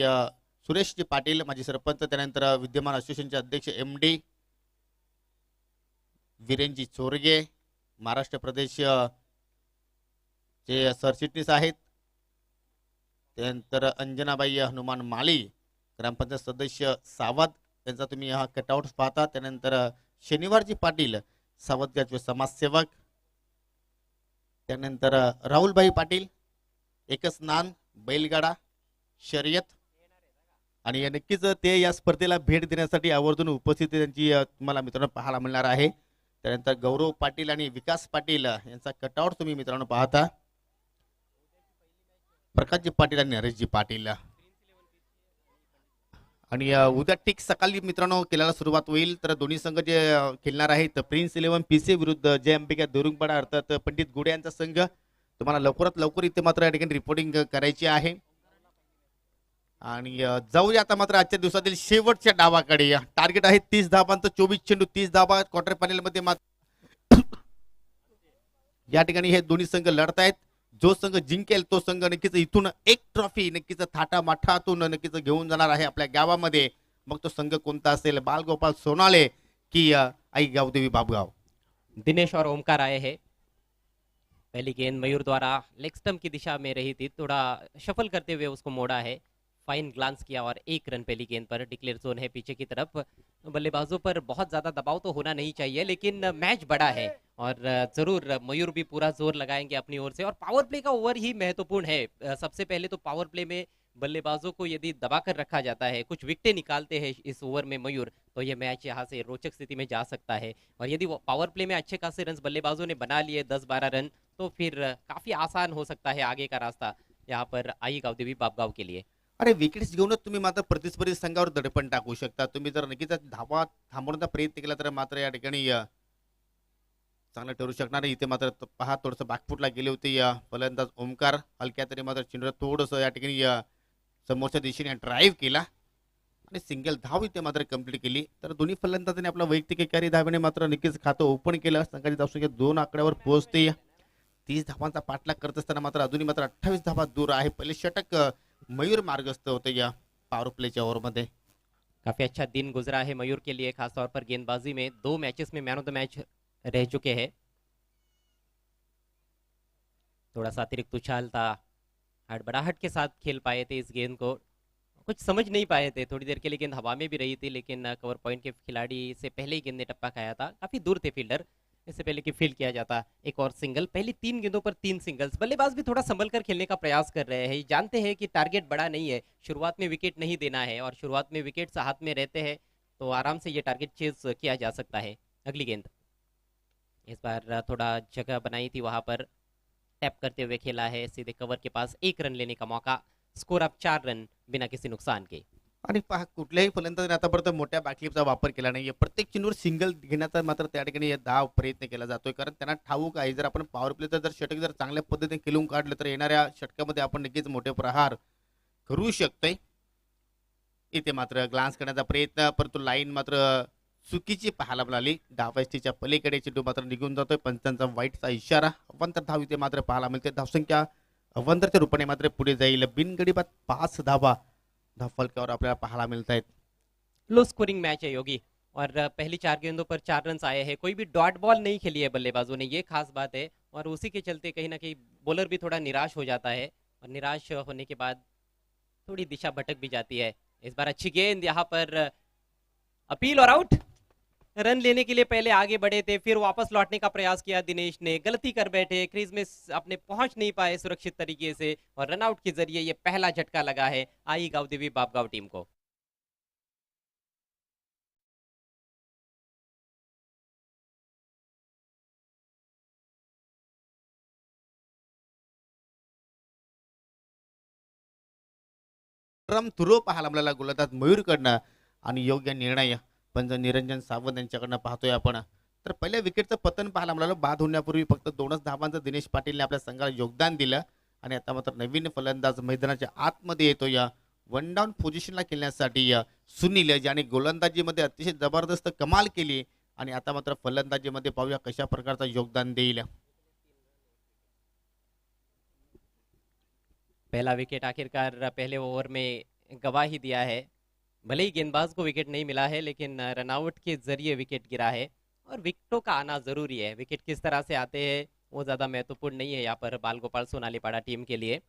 सुरेशजी पाटील माजी सरपंच. त्यानंतर विद्यमान असोसिएशनचे अध्यक्ष MD वीरेनजी चोरगे महाराष्ट्र प्रदेश चे सरचिटणीस आहेत. त्यानंतर अंजनाबाई हनुमान माळी ग्रामपंचायत सदस्य सावध यांचा तुम्ही हा कटआउट पाहता. त्यानंतर शनिवारजी पाटील सावतगावचे समाजसेवक. त्यानंतर राहुलभाई पाटील एकच नान बैलगाडा शर्यत. आणि नक्कीच ते या स्पर्धेला भेट देण्यासाठी आवर्जून उपस्थिती त्यांची तुम्हाला मित्रांनो पाहायला मिळणार आहे. त्यानंतर गौरव पाटील आणि विकास पाटील यांचा कटआउट तुम्ही मित्रांनो पाहता. प्रकाशजी पाटील आणि नरेशजी पाटील. आणि उद्या ठीक सकाळी मित्रांनो खेळायला सुरुवात होईल. तर दोन्ही संघ जे खेळणार आहेत प्रिन्स 11 PC विरुद्ध जय अंबिका दोरुंगपाडा अर्थात पंडित गुडे यांचा संघ. तुम्हाला लवकरात लवकर इथे मात्र या ठिकाणी रिपोर्टिंग करायची आहे. आणि जाऊया आता मात्र आजच्या दिवसातील शेवटच्या डावाकडे. टार्गेट आहे 30 धावांचं. 24 चेंडू 30 धावा. क्वार्टर फायनल मध्ये मात्र या ठिकाणी हे दोन्ही संघ लढतायत. जो संघ जिंकेल तो संघ नक्कीच इथून एक ट्रॉफी नक्कीच थाटा माठातून नक्कीच घेऊन जाणार आहे आपल्या गावामध्ये. मग तो संघ कोणता असेल बालगोपाल सोनाले की आई गावदेवी बाबगाव. दिनेश और ओमकार आए हैं. पहली गेंद मयूर द्वारा लेग स्टंप की दिशा में रही थी. थोड़ा शफल करते हुए उसको मोड़ा है. फाइन ग्लांस किया और 1 रन पहली गेंद पर. डिक्लेयर जोन है पीछे की तरफ. बल्लेबाजों पर बहुत ज्यादा दबाव तो होना नहीं चाहिए लेकिन मैच बड़ा है और जरूर मयूर भी पूरा जोर लगाएंगे अपनी ओर से. और पावर प्ले का ओवर ही महत्वपूर्ण है. सबसे पहले तो पावर प्ले में बल्लेबाजों को यदि दबाकर रखा जाता है, कुछ विकेटें निकालते हैं इस ओवर में मयूर, तो ये मैच यहाँ से रोचक स्थिति में जा सकता है. और यदि वो पावर प्ले में अच्छे खासे रन बल्लेबाजों ने बना लिए 10-12 रन, तो फिर काफी आसान हो सकता है आगे का रास्ता यहाँ पर आई गावदेवी बापगांव के लिए. अरे विकेट्स घेऊनच तुम्ही मात्र प्रतिस्पर्धी संघावर दडपण टाकू शकता. तुम्ही जर नक्कीच धावा थांबवण्याचा प्रयत्न केला तर मात्र या ठिकाणी चांगलं ठरू शकणार नाही. इथे मात्र पहा थोडंसं बॅकफुटला गेले होते या फलंदाज ओमकार. हलक्या तरी मात्र चेंडूला थोडंसं या ठिकाणी समोरच्या दिशेने ड्राईव्ह केला आणि सिंगल धाव इथे मात्र कंप्लीट केली. तर दोन्ही फलंदाजांनी आपला वैयक्तिक एकारी धावेने मात्र नक्कीच खातं ओपन केलं. संघाची धावसंख्या 2 आकड्यावर पोहोचते. 30 धावांचा पाठलाग करत असताना मात्र अजूनही मात्र 28 धावा दूर आहे. पहिले षटक मयूर मार्गस्थ होते या पॉवर प्लेच्या ओव्हरमध्ये. काफी अच्छा दिन गुजरा है मयूर के लिए, खासतौर पर गेंदबाजी में 2 मैचेस में मैन ऑफ द मैच रह चुके हैं। थोड़ा सा अतिरिक्त उछाल था, हड़बड़ाहट के साथ खेल पाए थे इस गेंद को, कुछ समझ नहीं पाए थे। थोड़ी देर के लिए गेंद हवा में भी रही थी, लेकिन कवर पॉइंट के खिलाड़ी से पहले ही गेंद ने टप्पा खाया था। काफी दूर थे फील्डर, इससे पहले कि फील्ड किया जाता। एक और सिंगल, पहली 3 गेंदों पर 3 सिंगल्स। बल्लेबाज भी थोड़ा संभल कर खेलने का प्रयास कर रहे हैं, जानते हैं कि टारगेट बड़ा नहीं है, शुरुआत में विकेट नहीं देना है, और शुरुआत में विकेट हाथ में रहते हैं तो आराम से ये टारगेट चेज किया जा सकता है। अगली गेंद, इस बार थोड़ा जगह बनाई थी, वहां पर टैप करते हुए खेला है, सीधे कवर के पास 1 रन लेने का मौका। स्कोर अब 4 रन बिना किसी नुकसान के। आणि पहा कुठल्याही फलंदाजाने आतापर्यंत मोठ्या बॅकलिपचा वापर केला नाहीये. प्रत्येक चेंडूवर सिंगल घेण्याचा मात्र त्या ठिकाणी धाव प्रयत्न केला जातोय, कारण त्यांना ठाऊक आहे जर आपण पॉवर प्लेचं जर षटक जर चांगल्या पद्धतीने खेळून काढलं तर येणाऱ्या षटकामध्ये आपण नक्कीच मोठे प्रहार करू शकतोय. इथे मात्र ग्लान्स करण्याचा प्रयत्न, परंतु लाईन मात्र चुकीची पाहायला मिळाली. डावस्टीच्या पलीकडे चेंडू मात्र निघून जातोय. पंचांचा वाईटचा इशारा. अवंतर धाव इथे मात्र पाहायला मिळते. धावसंख्या अवंतरच्या रूपाने मात्र पुढे जाईल. बिनगडीबाद 5 धावा धावफलकावर आपल्याला पाहायला मिळत आहेत. लो स्कोरिंग मैच है योगी, और पहली 4 गेंदों पर 4 रन आए हैं। कोई भी डॉट बॉल नहीं खेली है बल्लेबाजों ने, ये खास बात है, और उसी के चलते कहीं ना कहीं बॉलर भी थोड़ा निराश हो जाता है, और निराश होने के बाद थोड़ी दिशा भटक भी जाती है। इस बार अच्छी गेंद, यहाँ पर अपील और आउट। रन लेने के लिए पहले आगे बढ़े थे, फिर वापस लौटने का प्रयास किया दिनेश ने, गलती कर बैठे, क्रीज में अपने पहुंच नहीं पाए सुरक्षित तरीके से, और रनआउट के जरिए ये पहला झटका लगा है आई गांवदेवी बापगांव टीम को। रम तुरो पाहायला मिळाला गोलंदाज मयूरकडनं, आणि योग्य निर्णय पंच निरंजन सावंत यांच्याकडनं पाहतोय आपण. तर पहिल्या विकेटचं पतन पाहायला मिळालं. बाद होण्यापूर्वी फक्त 2च धावांचं दिनेश पाटीलने आपल्या संघाला योगदान दिलं, आणि आता मात्र नवीन फलंदाज मैदानाच्या आतमध्ये येतो या वन डाऊन पोझिशनला खेळण्यासाठी सुनील, ज्याने गोलंदाजीमध्ये अतिशय जबरदस्त कमाल केली, आणि आता मात्र फलंदाजीमध्ये पाहूया कशा प्रकारचं योगदान देईल. पहला विकेट आखिरकार पहले ओवर में गवा ही दिया है। भले ही गेंदबाज को विकेट नहीं मिला है, लेकिन रनआउट के जरिए विकेट गिरा है, और विकेटों का आना जरूरी है। विकेट किस तरह से आते हैं वो ज्यादा महत्वपूर्ण नहीं है यहाँ पर बाल गोपाल सोनालीपाड़ा टीम के लिए।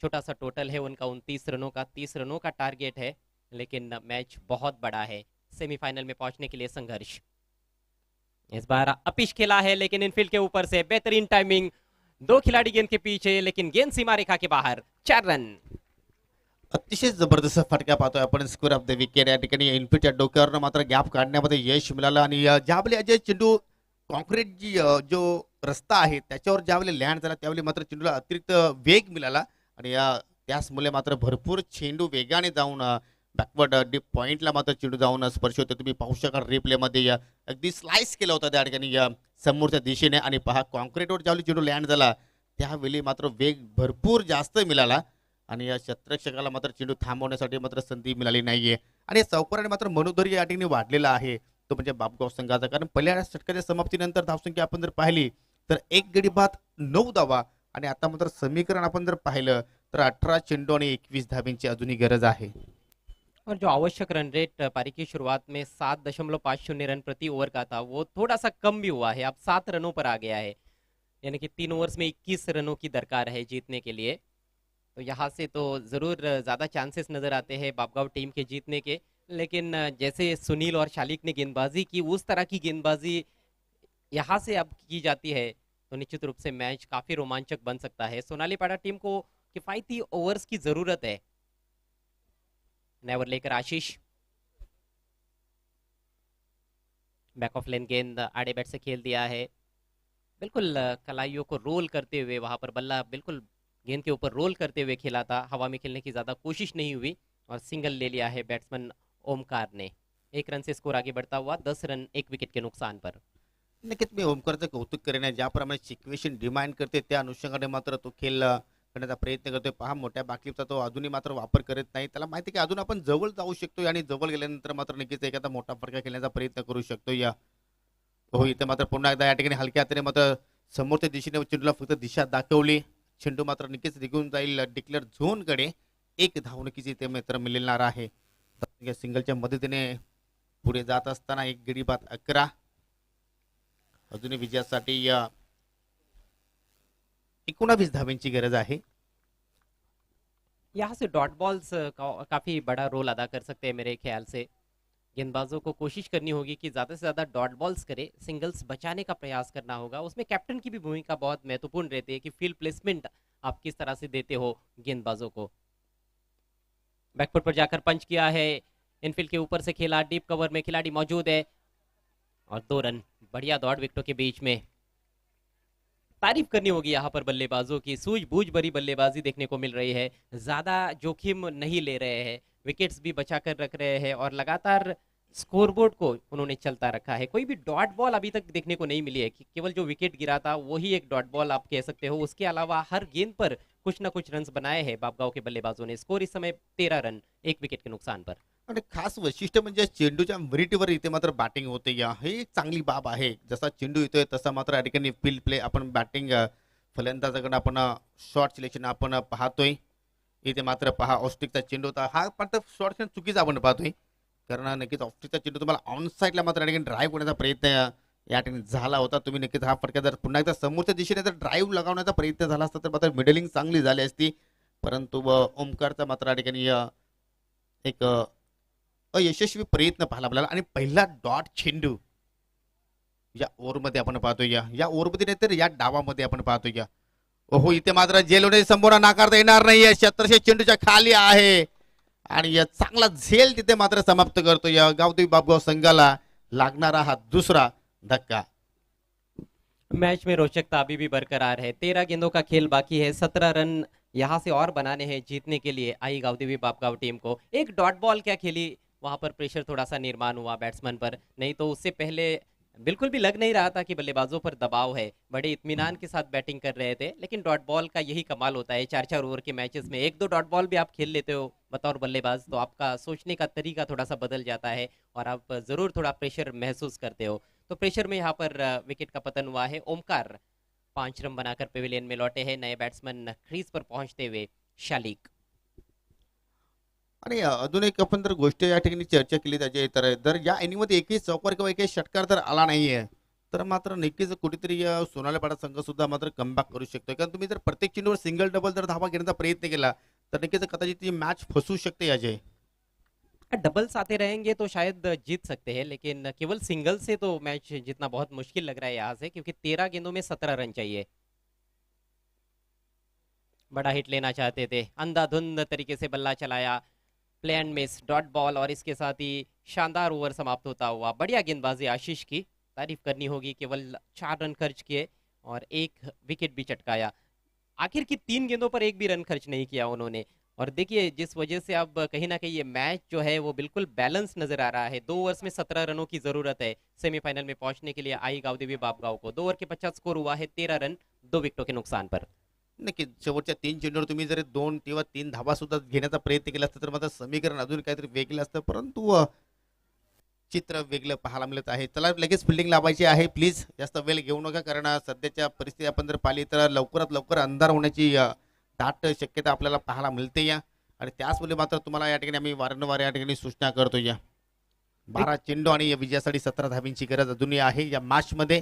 छोटा सा टोटल है उनका 29 रनों का, 30 रनों का टारगेट है, लेकिन मैच बहुत बड़ा है। सेमीफाइनल में पहुंचने के लिए संघर्ष। इस बार अपिश खेला है, लेकिन इनफील्ड के ऊपर से बेहतरीन टाइमिंग, 2 खिलाड़ी गेंद के पीछे, लेकिन गेंद सीमा रेखा के बाहर। 4 रन। अतिशय जबरदस्त फटका पाहतोय आपण. स्क्वेअर ऑफ द विकेट या ठिकाणी इनफिटच्या डोक्यावर मात्र गॅप काढण्यामध्ये यश मिळालं, आणि ज्यावेळी अजय चेंडू कॉन्क्रीट जी जो रस्ता आहे त्याच्यावर ज्यावेळी लँड झाला त्यावेळी मात्र चेंडूला अतिरिक्त वेग मिळाला, आणि त्याचमुळे मात्र भरपूर चेंडू वेगाने जाऊन बॅकवर्ड डीप पॉइंटला मात्र चेंडू जाऊन स्पर्श होतो. तुम्ही पाहू शकाल रिप्लेमध्ये अगदी स्लाइस केला होता त्या ठिकाणी समोरच्या दिशेने, आणि पहा कॉन्क्रीटवर ज्यावेळी चेंडू लँड झाला त्यावेळी मात्र वेग भरपूर जास्त मिळाला, आणि या क्षेत्ररक्षकाला मात्र चेंडू थांबवण्यासाठी मात्र संधी मिळाली नाहीये. आणि चौकाराने मात्र मनोधैर्य या ठिकाणी वाढलेला आहे, तो म्हणजे बापगाव संघाचा. कारण पहिल्या षटकाच्या समाप्तीनंतर धावसंख्या आपण जर पाहिली तर 1 गडी बाद 9 धावा, आणि आता मात्र समीकरण आपण जर पाहिलं तर 18 चेंडू आणि 21 धाब्यांची अजूनही गरज आहे. और जो आवश्यक रन रेट पारी की शुरुआत में 7.50 रन प्रति ओवर का था, वो थोड़ा सा कम भी हुआ है, अब 7 रनों पर आ गया है। यानी कि 3 ओवर्स में 21 रनों की दरकार है जीतने के लिए। तो यहाँ से तो जरूर ज्यादा चांसेस नजर आते हैं बापगांव टीम के जीतने के, लेकिन जैसे सुनील और शालिक ने गेंदबाजी की, उस तरह की गेंदबाजी यहाँ से अब की जाती है तो निश्चित रूप से मैच काफी रोमांचक बन सकता है। सोनालीपाड़ा टीम को किफायती ओवर्स की जरूरत है। नेवर लेकर आशीष, बैक ऑफ लेन गेंद आड़े बैट से खेल दिया है, बिल्कुल कलाइयों को रोल करते हुए वहां पर बल्ला बिल्कुल गेंद के ऊपर रोल करते हुए खेला था, हवा में खेलने की ज्यादा कोशिश नहीं हुई और सिंगल ले लिया है बैट्समैन ओमकार ने। 1 रन से स्कोर आगे बढ़ता हुआ 10 रन 1 विकेट के नुकसान पर। नक्कीच मी ओमकारचं कौतुक करेन आहे. ज्याप्रमाणे सिच्युएशन डिमांड करते त्या अनुषंगाने मात्र तो खेळ करण्याचा प्रयत्न करतोय. पहा मोठ्या बाकीचा तो अजूनही मात्र वापर करत नाही. त्याला माहिती आहे की अजून आपण जवळ जाऊ शकतो आणि जवळ गेल्यानंतर मात्र नक्कीच एखादा मोठा फटका खेळण्याचा प्रयत्न करू शकतो. या हो इथे मात्र पुन्हा एकदा या ठिकाणी हलक्या हाताने मात्र समोरच्या दिशेने चेंडूला फक्त दिशा दाखवली. चेंडू मात्र नक्कीच निघून जाईल डिक्लेअर झोन कडे. एक धाव नक्कीच इथे मात्र मिळणार आहे. सिंगलच्या मदतीने पुढे जात असताना एक गडी बाद 11 अजूनही विजयासाठी 19 धावांची गरज आहे. यहाँ से डॉट बॉल्स काफी बड़ा रोल अदा कर सकते हैं मेरे ख्याल से। गेंदबाजों को कोशिश करनी होगी कि ज्यादा से ज्यादा डॉट बॉल्स करे, सिंगल्स बचाने का प्रयास करना होगा। उसमें कैप्टन की भी भूमिका बहुत महत्वपूर्ण रहती है कि फील्ड प्लेसमेंट आप किस तरह से देते हो गेंदबाजों को। बैकफुट पर जाकर पंच किया है, इनफील्ड के ऊपर से खेला, डीप कवर में खिलाड़ी मौजूद है और 2 रन। बढ़िया दौड़ विकेटों के बीच में। तारीफ करनी होगी यहाँ पर बल्लेबाजों की, सूझबूझ भरी बल्लेबाजी देखने को मिल रही है। ज्यादा जोखिम नहीं ले रहे हैं, विकेट्स भी बचा कर रख रहे हैं और लगातार स्कोरबोर्ड को उन्होंने चलता रखा है। कोई भी डॉट बॉल अभी तक देखने को नहीं मिली है कि केवल जो विकेट गिरा था वही एक डॉट बॉल आप कह सकते हो। उसके अलावा हर गेंद पर कुछ ना कुछ रन्स बनाए हैं बापगाव के बल्लेबाजों ने। स्कोर इस समय 13 रन 1 विकेट के नुकसान पर। आणि खास वैशिष्ट्य म्हणजे चेंडूच्या मिरिटीवर इथे मात्र बॅटिंग होते. या हे एक चांगली बाब आहे. जसा चेंडू येतोय तसा मात्र या ठिकाणी फील्ड प्ले आपण बॅटिंग फलंदाजाकडे आपण शॉर्ट सिलेक्शन आपण पाहतोय. इथे मात्र पहा ऑस्ट्रिकचा चेंडू होता. हा मात्र शॉर्ट चुकीचा आपण पाहतोय. कारण नक्कीच ऑस्ट्रिकचा चेंडू तुम्हाला ऑन साईडला मात्र या ठिकाणी ड्राईव्ह करण्याचा प्रयत्न या ठिकाणी झाला होता. तुम्ही नक्कीच हा फटका जर पुन्हा एकदा समोरच्या दिशेने जर ड्राईव्ह लगावण्याचा प्रयत्न झाला असता तर मात्र मिडलिंग चांगली झाली असती. परंतु ओमकारचा मात्र या ठिकाणी एक अयशस्वी प्रयत्न पाहायला आपल्याला. आणि पहिला डॉट चेंडू या ओव्हरमध्ये आपण पाहतोय. या ओव्हरमध्ये नाही तर या डावामध्ये आपण पाहतोय. ओहो इथे मात्र झेलवणे संपूर्ण नाकारता येणार नाहीये. 1700 चेंडूच्या खाली आहे आणि या चांगला झेल तिथे मात्र समाप्त करतोय गावदेवी बापगाव संघाला लागणारा हा दुसरा धक्का. मैच में रोचकता अभी भी बरकरार है। 13 गेंदों का खेल बाकी है। 17 रन यहाँ से और बनाने हैं जीतने के लिए आई गावदेवी बापगांव टीम को। एक डॉट बॉल क्या खेली, वहां पर प्रेशर थोड़ा सा निर्माण हुआ बैट्समैन पर, नहीं तो उससे पहले बिल्कुल भी लग नहीं रहा था कि बल्लेबाजों पर दबाव है। बड़े इत्मीनान के साथ बैटिंग कर रहे थे। लेकिन डॉट बॉल का यही कमाल होता है, 4-4 ओवर के मैचेस में 1-2 डॉट बॉल भी आप खेल लेते हो बतौर बल्लेबाज तो आपका सोचने का तरीका थोड़ा सा बदल जाता है और आप जरूर थोड़ा प्रेशर महसूस करते हो। तो प्रेशर में यहाँ पर विकेट का पतन हुआ है। ओमकार 5 रन बनाकर पेविलियन में लौटे हैं। नए बैट्समैन क्रीज पर पहुंचते हुए शालिक। आणि अजून एक आपण जर गोष्ट या ठिकाणी चर्चा केली त्याची तर जर या इनिंगमध्ये एकही चौकार किंवा एकही षटकार जर आला नाहीये तर मात्र नक्कीच कुठेतरी सोनालीपाडा संघ सुद्धा मात्र कमबॅक करू शकतो. कारण तुम्ही जर प्रत्येक चेंडूवर सिंगल डबल जर धावा घेण्याचा प्रयत्न केला तर नक्कीच कदाचित ती मॅच फसू शकते. अजय डबल्स आते रहेंगे तो शायद जीत सकते हैं, लेकिन केवल सिंगल से तो मैच जीतना बहुत मुश्किल लग रहा है यहाँ से, क्योंकि 13 गेंदों में 17 रन चाहिए। बड़ा हिट लेना चाहते थे, अंधाधुंध तरीके से बल्ला चलाया, play end miss, dot ball और इसके साथ ही शानदार ओवर समाप्त होता हुआ। बढ़िया गेंदबाजी आशीष की, तारीफ करनी होगी। केवल 4 रन खर्च किए और 1 विकेट भी चटकाया। आखिर की 3 गेंदों पर 1 भी रन खर्च नहीं किया उन्होंने। और देखिए जिस वजह से अब कहीं ना कहीं ये मैच जो है वो बिल्कुल बैलेंस नजर आ रहा है। 2 ओवर्स में 17 रनों की जरूरत है सेमीफाइनल में पहुंचने के लिए आई गावदेवी बापगांव को। 2 ओवर के 50 स्कोर हुआ है, 13 रन 2 विकेटों के नुकसान पर। नक्कीच शेवटच्या 3 चेंडूवर तुम्ही जर 2 किंवा 3 धावा सुद्धा घेण्याचा प्रयत्न केला असता तर मात्र समीकरण अजून काहीतरी वेगळं असतं. परंतु चित्र वेगळं पाहायला मिळत आहे. चला लगेच फिल्डिंग लावायची आहे. प्लीज जास्त वेळ घेऊ नका, कारण सध्याच्या परिस्थिती आपण जर पाहिली तर लवकरात लवकर अंधार होण्याची दाट शक्यता आपल्याला पाहायला मिळते. आणि त्याचमुळे मात्र तुम्हाला या ठिकाणी आम्ही वारंवार या ठिकाणी सूचना करतो. 12 चेंडू आणि या विजयासाठी 17 धावींची गरज अजूनही आहे या मॅच मध्ये.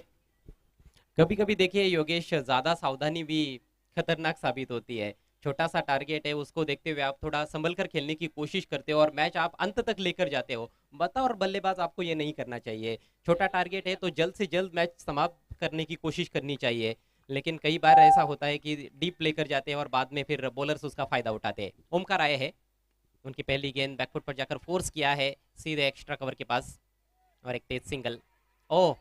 कभी कभी देखिए योगेश, ज्यादा सावधानी भी खतरनाक साबित होती है। छोटा सा टारगेट है, उसको देखते हुए आप थोड़ा संभल कर खेलने की कोशिश करते हो और मैच आप अंत तक लेकर जाते हो। बतौर बल्लेबाज आपको ये नहीं करना चाहिए। छोटा टारगेट है तो जल्द से जल्द मैच समाप्त करने की कोशिश करनी चाहिए। लेकिन कई बार ऐसा होता है कि डीप लेकर जाते हैं और बाद में फिर बॉलर्स उसका फायदा उठाते हैं। ओमकार आए हैं, उनकी पहली गेंद बैकफुट पर जाकर फोर्स किया है सीधे एक्स्ट्रा कवर के पास और एक तेज सिंगल। ओ,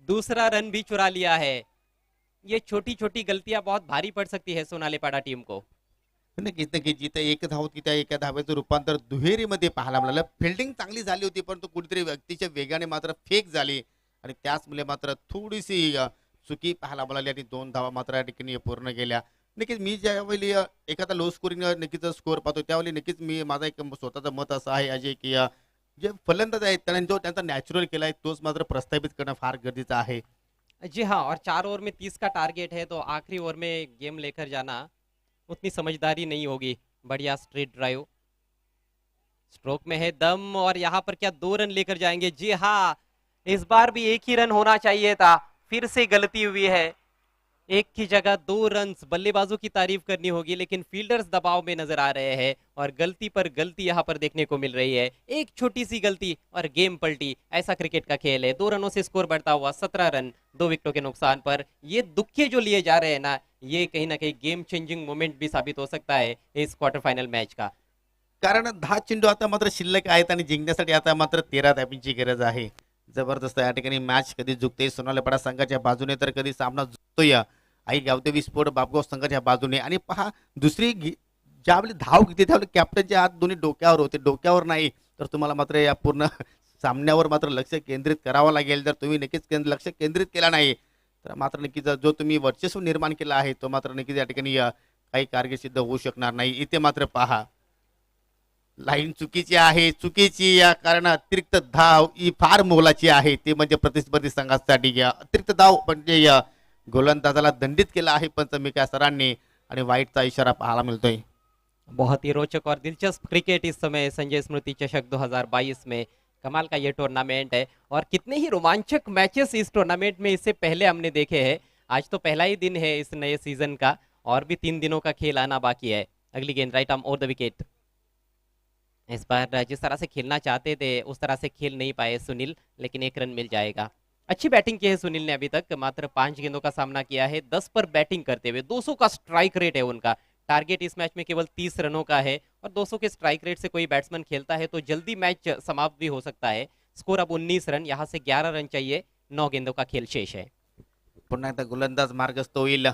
दूसरा रन भी चुरा लिया है। ये छोटी छोटी गलतियां बहुत भारी पड़ सकती है सोनालीपाड़ा टीम को। नक्कीच नक्कीच जिथे एक धाव होती त्या एका धावेचं रूपांतर दुहेरीमध्ये पाहायला मिळालं. फिल्डिंग चांगली झाली होती परंतु कुठेतरी व्यक्तीच्या वेगाने मात्र फेक झाली आणि त्याचमुळे मात्र थोडीशी चुकी पाहायला मिळाली आणि 2 धावा मात्र या ठिकाणी पूर्ण केल्या. नक्कीच मी ज्यावेळी एखादा लो स्कोरिंग नक्कीच स्कोअर पाहतो त्यावेळी नक्कीच मी माझा एक स्वतःचं मत असं आहे अजय की जे फलंदाज आहेत त्यांनी जो त्यांचा नॅचरल केला आहे तोच मात्र प्रस्थापित करणं फार गरजेचं आहे. जी हाँ, और 4 ओवर में 30 का टारगेट है तो आखिरी ओवर में गेम लेकर जाना उतनी समझदारी नहीं होगी। बढ़िया स्ट्रेट ड्राइव, स्ट्रोक में है दम, और यहाँ पर क्या 2 रन लेकर जाएंगे? जी हाँ, इस बार भी एक ही रन होना चाहिए था, फिर से गलती हुई है। एक की जगह 2 रन, बल्लेबाजों की तारीफ करनी होगी लेकिन फील्डर्स दबाव में नजर आ रहे हैं और गलती पर गलती यहाँ पर देखने को मिल रही है। एक छोटी सी गलती और गेम पलटी, ऐसा क्रिकेट का खेल है। 2 रनों से स्कोर बढ़ता हुआ 17 रन 2 विकेटों के नुकसान पर। ये दुखे जो लिए जा रहे हैं ना, ये कहीं ना कहीं गेम चेंजिंग मोमेंट भी साबित हो सकता है इस क्वार्टर फाइनल मैच का। कारण 10 चेंडू आता मात्र शिल्लक आहेत आणि जिंकण्यासाठी आता मात्र 13 धाब्यांची गरज आहे. जबरदस्त या ठिकाणी मॅच कधी झुकते सोनालीपाडा संघाच्या बाजूने तर कधी सामना झुकतोय आई गावदेवी स्पोर्ट बापगाव संघाच्या बाजूने. आणि पहा दुसरी ज्यावेळी धाव घेते त्यावेळी कॅप्टनचे हात दोन्ही डोक्यावर होते, डोक्यावर नाही तर तुम्हाला मात्र या पूर्ण सामन्यावर मात्र लक्ष केंद्रित करावं लागेल. जर तुम्ही नक्कीच लक्ष केंद्रित केला नाही तर मात्र नक्कीच जो तुम्ही वर्चस्व निर्माण केला आहे तो मात्र नक्कीच या ठिकाणी काही कारकीर्द होऊ शकणार नाही. इथे मात्र पहा लाईन चुकीची आहे, चुकीची या कारण अतिरिक्त धाव ही फार मोलाची आहे. ते म्हणजे प्रतिस्पर्धी संघासाठी अतिरिक्त धाव म्हणजे गोलंदाजाला दंडित केला आहे पंचमिका सरांनी आणि वाईटचा इशारा पाहायला मिळतोय. बहुत ही रोचक और दिलचस्प क्रिकेट इस समय संजय स्मृति चषक 2022 में। कमाल का ये टूर्नामेंट है और कितने ही रोमांचक मैचेस इस टूर्नामेंट में इससे पहले हमने देखे हैं। आज तो पहला ही दिन है इस नए सीजन का और भी 3 दिनों का खेल आना बाकी है। अगली गेंद right arm over the wicket. इस बार जिस तरह से खेलना चाहते थे उस तरह से खेल नहीं पाए सुनील, लेकिन 1 रन मिल जाएगा। अच्छी बैटिंग की है सुनील ने, अभी तक मात्र 5 गेंदों का सामना किया है 10 पर बैटिंग करते हुए। 200 का स्ट्राइक रेट है उनका। टारगेट इस मैच में केवल 30 रनों का है और 200 के स्ट्राइक रेट से कोई बैट्समैन खेलता है तो जल्दी मैच समाप्त भी हो सकता है। स्कोर अब 19 रन, यहाँ से 11 रन चाहिए। 9 गेंदों का खेल शेष है। पुन्हा एकदा गोलंदाज मार्गस्थ होईल.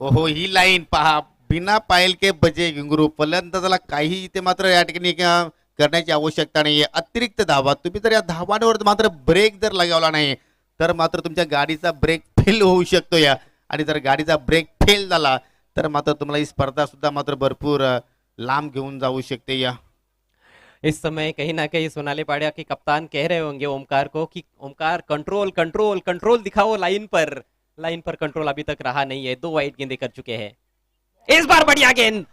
ओहो ही लाईन पहा, बिना पायल के बजे घुंगरू. फलंदाजाला काही इथे मात्र या ठिकाणी करण्याची आवश्यकता नाहीये. अतिरिक्त धावा, तुम्ही जर या धावांवर मात्र ब्रेक जर लगावला नाही तर मात्र तुमच्या गाडीचा ब्रेक फेल होऊ शकतो या. आणि जर गाडीचा ब्रेक फेल झाला तर मात्र तुम्हाला ही स्पर्धा सुद्धा मात्र भरपूर लांब घेऊन जाऊ शकते या. इस समय कहीं ना कहीं सोनालीपाड़ा के कप्तान कह रहे होंगे ओमकार को कि ओमकार कंट्रोल कंट्रोल कंट्रोल दिखाओ लाइन पर। लाइन पर कंट्रोल अभी तक रहा नहीं है। 2 वाइड गेंदें कर चुके हैं। इस बार बढ़िया गेंद,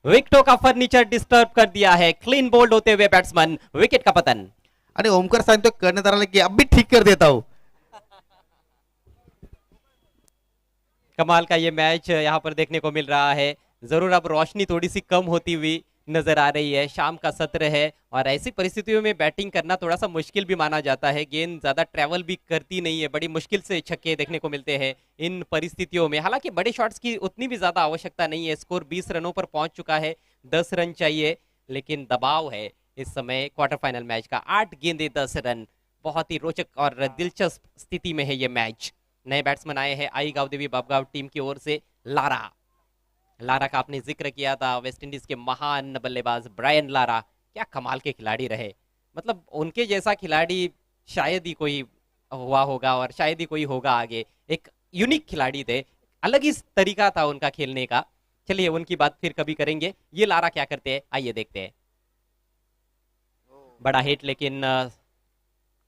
विकेटों का फर्नीचर डिस्टर्ब कर दिया है। क्लीन बोल्ड होते हुए बैट्समैन, विकेट का पतन। आणि ओमकार सांगतो कर्णधाराला की अब भी ठीक कर देता हूं. कमाल का ये मैच यहाँ पर देखने को मिल रहा है। जरूर अब रोशनी थोड़ी सी कम होती हुई नजर आ रही है। शाम का सत्र है और ऐसी परिस्थितियों में बैटिंग करना थोड़ा सा मुश्किल भी माना जाता है। गेंद ज्यादा ट्रैवल भी करती नहीं है, बड़ी मुश्किल से छक्के देखने को मिलते हैं इन परिस्थितियों में। हालांकि बड़े शॉट्स की उतनी भी ज्यादा आवश्यकता नहीं है। स्कोर 20 रनों पर पहुंच चुका है, 10 रन चाहिए, लेकिन दबाव है इस समय क्वार्टर फाइनल मैच का। 8 गेंदे 10 रन, बहुत ही रोचक और दिलचस्प स्थिति में है ये मैच। नए बैट्समैन आए हैं आई गावदेवी बापगांव टीम की ओर से। लारा का आपने जिक्र किया था, वेस्ट इंडीज के महान बल्लेबाज ब्रायन लारा, क्या कमाल के खिलाड़ी रहे। मतलब उनके जैसा खिलाड़ी शायद ही कोई हुआ होगा और शायद ही कोई होगा आगे। एक यूनिक खिलाड़ी थे, अलग ही तरीका था उनका खेलने का। चलिए उनकी बात फिर कभी करेंगे। ये लारा क्या करते हैं आइए देखते हैं। बड़ा हिट लेकिन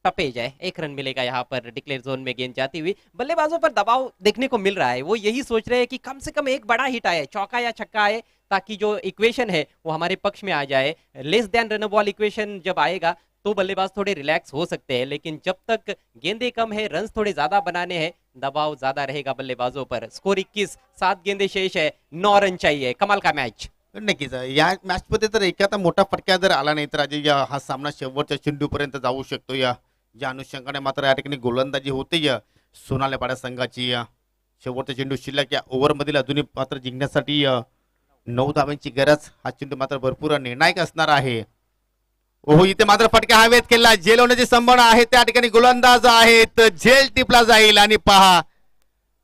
टपेज है। 1 रन मिलेगा यहाँ पर। डिक्लेयर जोन में गेंद जाती हुई, बल्लेबाजों पर दबाव देखने को मिल रहा है। वो यही सोच रहे हैं कि कम से कम एक बड़ा हिट आए, चौका या छक्का आए, ताकि जो इक्वेशन है वो हमारे पक्ष में आ जाए। Less than run ball equation जब आएगा तो बल्लेबाज थोड़े रिलैक्स हो सकते हैं, लेकिन जब तक गेंदे कम है, रन थोड़े ज्यादा बनाने हैं, दबाव ज्यादा रहेगा बल्लेबाजों पर। स्कोर 21, 7 गेंदे शेष है, 9 रन चाहिए। कमाल का मैच। नक्कीच या मॅच मध्ये तर एखादा मोठा फटका जर आला नाही तर अजय हा सामना शेवटच्या चेंडूपर्यंत जाऊ शकतो. या अनुषंगाने मात्र या ठिकाणी गोलंदाजी होते सोनालीपाडा संघाची. शेवटचा चेंडू शिल्लक या ओव्हर मधील अजूनही मात्र जिंकण्यासाठी 9 धावांची गरज. हा चेंडू मात्र भरपूर निर्णायक असणार आहे. ओहो इथे मात्र फटका हवेत केला. झेल होण्याची संभावना आहे. त्या ठिकाणी गोलंदाज आहेत, झेल टिपला जाईल आणि पहा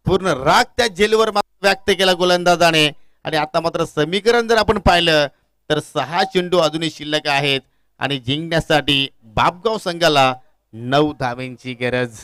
पूर्ण राग त्या झेलवर मात्र व्यक्त केला गोलंदाजाने. आणि आता मात्र समीकरण जर आपण पाहिलं तर 6 चेंडू अजूनही शिल्लक आहेत आणि जिंकण्यासाठी बापगाव संघाला 9 धावांची गरज.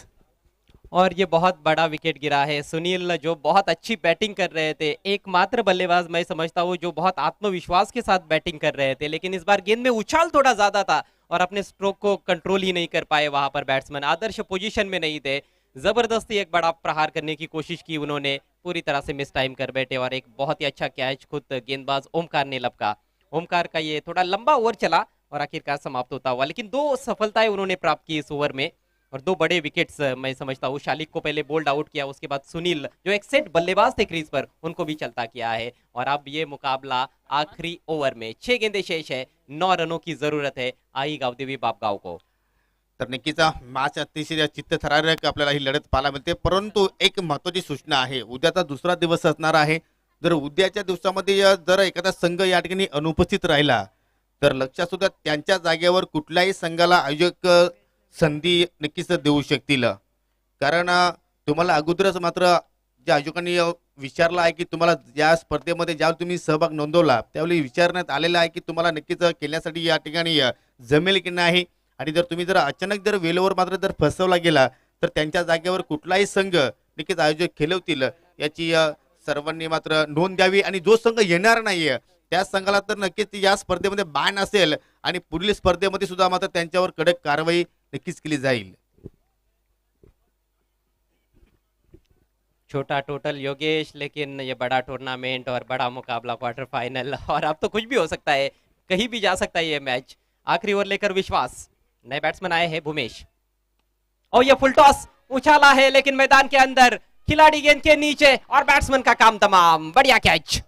और ये बहुत बड़ा विकेट गिरा है। सुनील जो बहुत अच्छी बैटिंग कर रहे थे, एकमात्र बल्लेबाज मैं समझता हूँ जो बहुत आत्मविश्वास के साथ बैटिंग कर रहे थे, लेकिन इस बार गेंद में उछाल थोड़ा ज्यादा था और अपने स्ट्रोक को कंट्रोल ही नहीं कर पाए। वहां पर बैट्समैन आदर्श पोजीशन में नहीं थे, जबरदस्ती एक बड़ा प्रहार करने की कोशिश की उन्होंने, पूरी तरह से मिस टाइम कर बैठे और एक बहुत ही अच्छा कैच खुद गेंदबाज ओमकार ने लपका। ओमकार का ये थोड़ा लंबा ओवर चला और आखिरकार समाप्त होता हुआ, लेकिन 2 सफलताएं उन्होंने प्राप्त की इस ओवर में और 2 बड़े विकेट्स मैं समझता हूँ। शालिक को पहले बोल्ड आउट किया, उसके बाद सुनील जो एक सेट बल्लेबाज थे क्रीज पर, उनको भी चलता किया है। और अब ये मुकाबला आखिरी ओवर में 6 गेंदें शेष है, 9 रनों की जरूरत है आई गावदेवी बापगाव को। तर नक्कीच मॅच अतिशय चित्तथरारक आपल्याला ही लढत पाहायला मिळते. परंतु एक महत्वाची सूचना आहे, उद्याचा दुसरा दिवस असणार आहे. जर उद्याच्या दिवसामध्ये जर एखादा संघ या ठिकाणी अनुपस्थित राहिला तर लक्षात सुद्धा त्यांच्या जागेवर कुठल्याही संघाला आयोजक संधी नक्कीच देऊ शकतील. कारण तुम्हाला अगोदरच मात्र ज्या आयोजकांनी विचारलं आहे की तुम्हाला या स्पर्धेमध्ये ज्यावेळी तुम्ही सहभाग नोंदवला त्यावेळी विचारण्यात आलेलं आहे की तुम्हाला नक्कीच खेळण्यासाठी या ठिकाणी जमेल की नाही. आणि जर तुम्ही अचानक वेळेवर मात्र फसवला गेला तर त्यांच्या जागेवर कुठलाही संघ नक्कीच आयोजक खेळवतील याची सर्वांनी मात्र नोंद द्यावी. आणि जो संघ येणार नाहीये त्या संघाला तर नक्कीच या स्पर्धेमध्ये बॅन असेल आणि पुढील स्पर्धेमध्ये सुद्धा मात्र त्यांच्यावर कडक कारवाई नक्कीच केली जाईल. छोटा टोटल योगेश, लेकिन ये बड़ा टूर्नामेंट और बड़ा मुकाबला क्वार्टर फाइनल, और अब तो कुछ भी हो सकता है, कहीं भी जा सकता है ये मैच। आखिरी ओवर लेकर विश्वास, नए बैट्समैन आए हैं भूमेश, और ये फुल टॉस उछाला है लेकिन मैदान के अंदर, खिलाड़ी गेंद के नीचे और बैट्समैन का काम तमाम, बढ़िया कैच।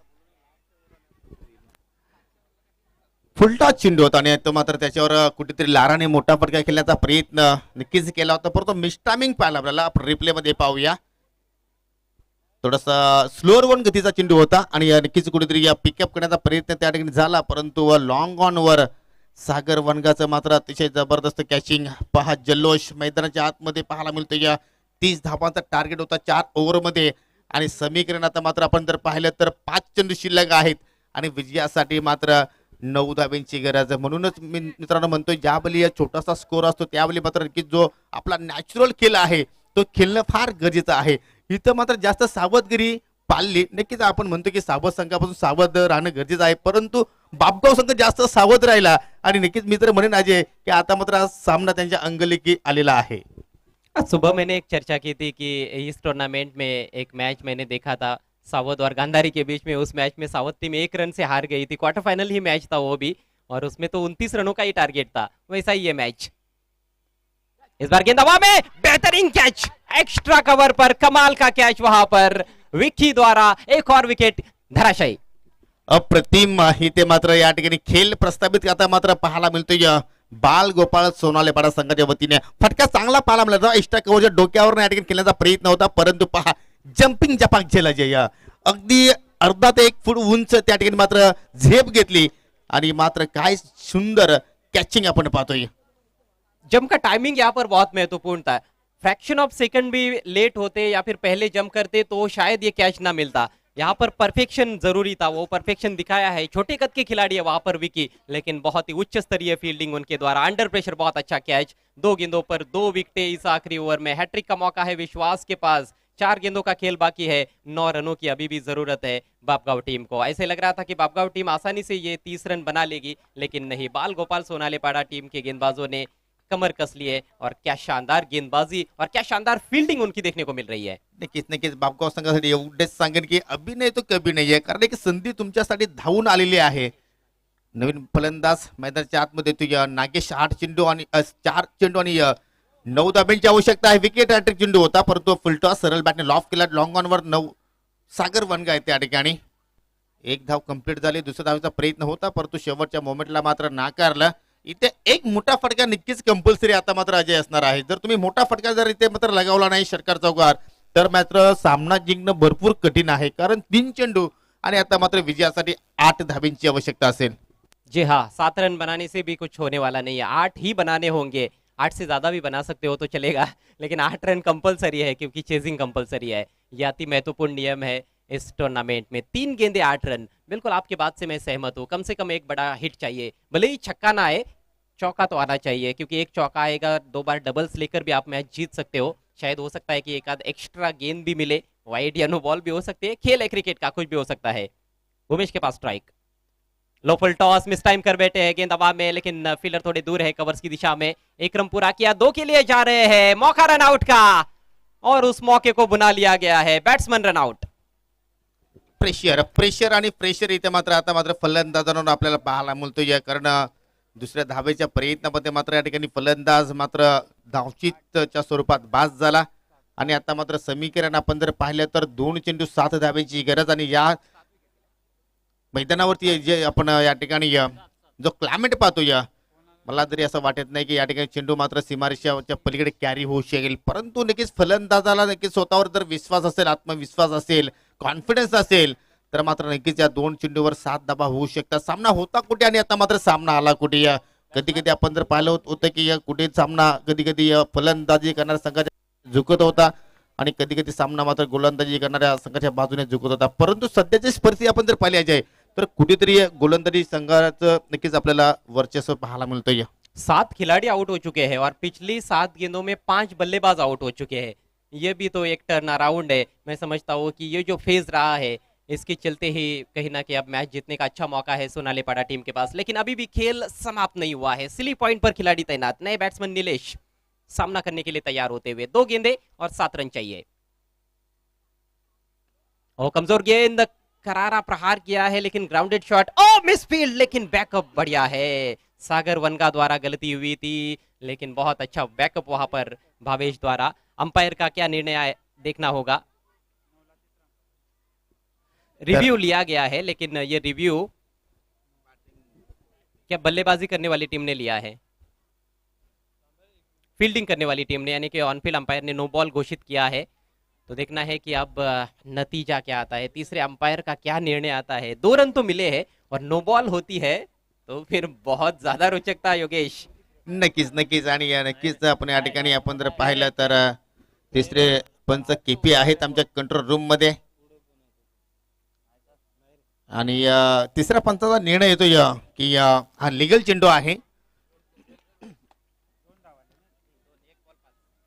फुलटॉस चेंडू होता आणि तो मात्र त्याच्यावर कुठेतरी लाराने मोठा फटका खेळण्याचा प्रयत्न नक्कीच केला होता, परंतु मिस्टामिंग पाहिला आपल्याला. रिप्ले मध्ये पाहूया. थोडासा स्लोअर वन गतीचा चेंडू होता आणि नक्कीच कुठेतरी पिकअप करण्याचा प्रयत्न त्या ठिकाणी झाला, परंतु लॉंग ऑन वर सागर वनगाचं मात्र अतिशय जबरदस्त कॅचिंग. पहा जल्लोष मैदानाच्या आतमध्ये पाहायला मिळतो. या 30 धावांचा टार्गेट होता 4 ओव्हरमध्ये आणि समीकरण आता मात्र आपण जर पाहिलं तर 5 चेंडू शिल्लक आहेत आणि विजयासाठी मात्र 9 धावांची गरज. म्हणूनच मी मित्रांनो म्हणतोय ज्यावेळी छोटासा स्कोर असतो त्यावेळी मात्र नक्कीच जो आपला नॅचरल खेळ आहे तो खेळणं फार गरजेचं आहे. इथं मात्र जास्त सावधगिरी पाळली, नक्कीच आपण म्हणतो की सावध संघापासून सावध राहणं गरजेचं आहे, परंतु बापगाव संघ जास्त सावध राहिला आणि नक्कीच मी तर म्हणेन अजय की आता मात्र हा सामना त्यांच्या अंगलेखी आलेला आहे. आज सुबह मैंने एक चर्चा की थी कि इस टूर्नामेंट में एक मैच मैंने देखा था सावध और गांधारी के बीच में, उस मैच में सावध टीम 1 रन से हार गई थी, क्वार्टर फाइनल ही मैच था वो भी, और उसमें तो 29 रनों का ही टारगेट था, वैसा ही ये मैच। इस बार गेंद हवा में, बेहतरीन कैच, एक्स्ट्रा कवर पर कमाल का कैच वहां पर विक्की द्वारा, एक और विकेट धराशायी। अप्रतिम इथे मात्र या ठिकाणी खेळ प्रस्तावित आता मात्र पाहायला मिळतोय. बाल गोपाळ सोनालेपाडा संघाच्या वतीने फटका चांगला पाहायला मिळाला. एक्स्ट्रा कव्हरच्या डोक्यावर या ठिकाणी खेळण्याचा प्रयत्न होता, परंतु पहा जम्पिंग जपाक झेला जे अगदी अर्धा ते 1 फूट उंच त्या ठिकाणी मात्र झेप घेतली आणि मात्र काय सुंदर कॅचिंग आपण पाहतोय. जंप का टाइमिंग यहाँ पर बहुत महत्वपूर्ण था, फ्रैक्शन ऑफ सेकंड भी लेट होते या फिर पहले जंप करते तो शायद ये कैच ना मिलता। यहाँ पर परफेक्शन जरूरी था, वो परफेक्शन दिखाया है। छोटे कद के खिलाड़ी है वहां पर विकी, लेकिन बहुत ही उच्च स्तरीय फील्डिंग उनके द्वारा, अंडर प्रेशर बहुत अच्छा कैच। 2 गेंदों पर 2 विकेटें इस आखिरी ओवर में, हैट्रिक का मौका है विश्वास के पास, 4 गेंदों का खेल बाकी है, 9 रनों की अभी भी जरूरत है बापगांव टीम को। ऐसे लग रहा था कि बापगांव टीम आसानी से ये 30 रन बना लेगी, लेकिन नहीं, बाल गोपाल सोनालेपाड़ा टीम के गेंदबाजों ने कमर कस लिए और क्या शानदार गेंदबाजी और क्या शानदार फील्डिंग उनकी देखने को मिल रही है। नक्कीच नक्कीच बापगाव संघासाठी एवढेच सांगेन की अभिनय तो कभी नाही आहे, कारण एक संधी तुमच्यासाठी धावून आलेली आहे. नवीन फलंदाज मैदानाच्या आतमध्ये तुझ्या नागेश 8 चेंडू आणि 4 चेंडू आणि 9 धाब्यांची आवश्यकता आहे. विकेट हॅट्रिक चेंडू होता, परंतु फुलटॉस सरळ बॅटने लॉफ केला. लॉंग ऑन वर 9 सागर वनगा आहे त्या ठिकाणी. 1 धाव कंप्लीट झाली, दुसऱ्या धावेचा प्रयत्न होता, परंतु शेवटच्या मोमेंटला मात्र नाकारला. इथे एक मोठा फटका नक्कीच कंपल्सरी आता मात्र अजय असणार आहे. जर तुम्ही मोठा फटका जर इथे मात्र लगावला नाही सरकार चौकार तर मात्र सामना जिंकणं भरपूर कठीण आहे, कारण 3 चेंडू आणि आता मात्र विजयासाठी 8 धाब्यांची आवश्यकता असेल. जी हाँ, 7 रन बनाने से भी कुछ होने वाला नहीं है, 8 ही बनाने होंगे। 8 से ज्यादा भी बना सकते हो तो चलेगा, लेकिन 8 रन कंपलसरी है क्योंकि चेजिंग कंपलसरी है। ये अति महत्वपूर्ण नियम है इस टूर्नामेंट में। 3 गेंदे 8 रन, बिल्कुल आपकी बात से मैं सहमत हूँ। कम से कम एक बड़ा हिट चाहिए, भले ही छक्का ना आए, चौका तो आना चाहिए, क्योंकि एक चौका आएगा 2 बार डबल्स लेकर भी आप मैच जीत सकते हो। शायद हो सकता है कि एक आध एक्स्ट्रा गेंद भी मिले, वाइड या नो बॉल भी हो सकती है, खेल है क्रिकेट का, कुछ भी हो सकता है। उमेश के पास strike, low full toss, mistime कर बैठे हैं, गेंद हवा में, लेकिन फील्डर थोड़े दूर है कवर्स की दिशा में। एक रन पूरा किया, 2 के लिए जा रहे हैं, मौका रन आउट का, और उस मौके को बुना लिया गया है, बैट्समैन रन आउट। प्रेशर आणि प्रेशर इथे मात्र आता मात्र फलंदाजांवर आपल्याला पाहायला मिळतोय, कारण दुसऱ्या धावेच्या प्रयत्नामध्ये मात्र या ठिकाणी फलंदाज मात्र धावचीतच्या स्वरूपात बाद झाला. आणि आता मात्र समीकरण आपण जर पाहिलं तर 2 चेंडू 7 धावेची गरज. आणि या मैदानावरती जे आपण या ठिकाणी जो क्लायमेट पाहतोय, मला तरी असं वाटत नाही की या ठिकाणी चेंडू मात्र सीमारेषेच्या पलीकडे कॅरी होऊ शकेल. परंतु नक्कीच फलंदाजाला नक्कीच स्वतःवर जर विश्वास असेल, आत्मविश्वास असेल, कॉन्फिडन्स असेल, तर मात्र नक्कीच या 2 चेंडूवर 7 धावा होऊ शकतात. सामना होता कुठे आणि आता मात्र सामना आला कुठे. कधी कधी आपण जर पाहिलं होतं की कुठे सामना कधी कधी फलंदाजी करणाऱ्या संघाच्या झुकत होता आणि कधी कधी सामना मात्र गोलंदाजी करणाऱ्या संघाच्या बाजूने झुकत होता. परंतु सध्याची परिस्थिती आपण जर पाहिली आहे तर कुठेतरी गोलंदाजी संघाचं नक्कीच आपल्याला वर्चस्व पाहायला मिळतोय. 7 खिलाड़ी आउट हो चुके हैं और पिछली 7 गेंदों में 5 बल्लेबाज आउट हो चुके हैं। ये भी तो एक टर्न अराउंड है। मैं समझता हूँ कि ये जो फेज रहा है, इसके चलते ही कहीं ना कहीं अब मैच जीतने का अच्छा मौका है सोनालीपाड़ा टीम के पास। लेकिन अभी भी खेल समाप्त नहीं हुआ है, सिली पॉइंट पर खिलाड़ी तैनात, नए बैट्समैन नीलेश सामना करने के लिए तैयार होते हुए। 2 गेंदे और 7 रन चाहिए। और कमजोर गेंद, करारा प्रहार किया है लेकिन ग्राउंडेड शॉट, ओ मिस फील्ड, लेकिन बैकअप बढ़िया है। सागर वनगा द्वारा गलती हुई थी, लेकिन बहुत अच्छा बैकअप वहां पर भावेश द्वारा। अंपायर का क्या निर्णय देखना होगा। रिव्यू लिया गया है, लेकिन ये रिव्यू क्या बल्लेबाजी करने वाली टीम ने लिया है, फील्डिंग करने वाली टीम ने, यानी कि ऑन फील्ड अंपायर ने नो बॉल घोषित किया है। तो देखना है कि अब नतीजा क्या आता है, तीसरे अंपायर का क्या निर्णय आता है। 2 रन तो मिले हैं और नो बॉल होती है तो फिर बहुत ज्यादा रोचकता योगेश। नक्कीच नक्कीच. आणि नक्कीच आपण या ठिकाणी आपण जर पाहिलं तर तिसरे पंच केपी आहेत आमच्या कंट्रोल रूम मध्ये. आणि तिसऱ्या पंचाचा निर्णय येतोय की हा लिगल चेंडू आहे.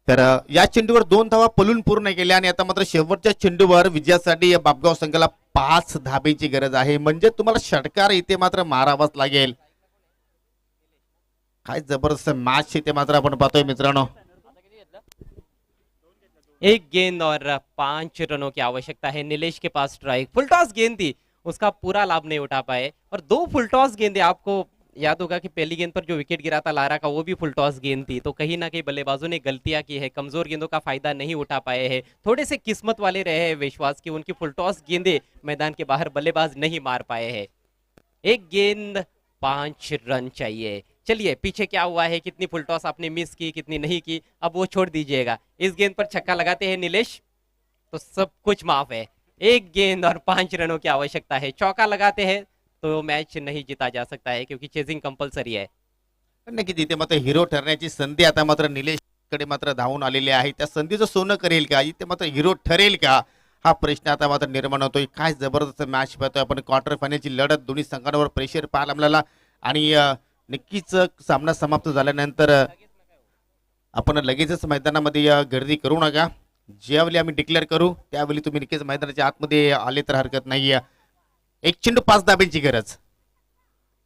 तर या चेंडूवर 2 धावा पलून पूर्ण केल्या आणि आता मात्र शेवटच्या चेंडूवर विजयासाठी या बापगाव संघाला 5 धाबेची गरज आहे. म्हणजे तुम्हाला षटकार इथे मात्र मारावाच लागेल. काय जबरदस्त मॅच इथे मात्र आपण पाहतोय मित्रांनो. 1 गेंद और 5 रनों की आवश्यकता है। नीलेश के पास स्ट्राइक, फुलटॉस गेंद थी, उसका पूरा लाभ नहीं उठा पाए। और 2 फुलटॉस गेंदे, आपको याद होगा कि पहली गेंद पर जो विकेट गिरा था लारा का, वो भी फुल टॉस गेंद थी। तो कहीं ना कहीं बल्लेबाजों ने गलतियां की है, कमजोर गेंदों का फायदा नहीं उठा पाए हैं। थोड़े से किस्मत वाले रहे हैं विश्वास की, उनकी फुल टॉस गेंदे मैदान के बाहर बल्लेबाज नहीं मार पाए हैं। 1 गेंद 5 रन चाहिए। चलिए, पीछे क्या हुआ है, कितनी फुल टॉस आपने मिस की, कितनी नहीं की, अब वो छोड़ दीजिएगा। इस गेंद पर छक्का लगाते हैं नीलेश तो सब कुछ माफ है। 1 गेंद और 5 रनों की आवश्यकता है। चौका लगाते हैं तो मैच नहीं जीता जा सकता है, क्योंकि चेजिंग कंपल्सरी है। नक्कीच इथे मात्र हिरो ठरण्याची संधी आता मात्र निलेश कडे मात्र धावून आलेली आहे. त्या संधीचं सोनं करेल का, इथे मात्र हिरो ठरेल का, हा प्रश्न आता मात्र निर्माण होतोय. काय जबरदस्त मॅच पाहतोय आपण. क्वार्टर फायनलची लढत, दोन्ही संघांवर प्रेशर पाहायला मिळाला. आणि नक्कीच सामना समाप्त झाल्यानंतर आपण लगेचच मैदानामध्ये गर्दी करू नका. ज्यावेळी आम्ही डिक्लेअर करू त्यावेळी तुम्ही नक्कीच मैदानाच्या आतमध्ये आले तर हरकत नाहीये. 1 चेंडू 5 धाब्यांची गरज.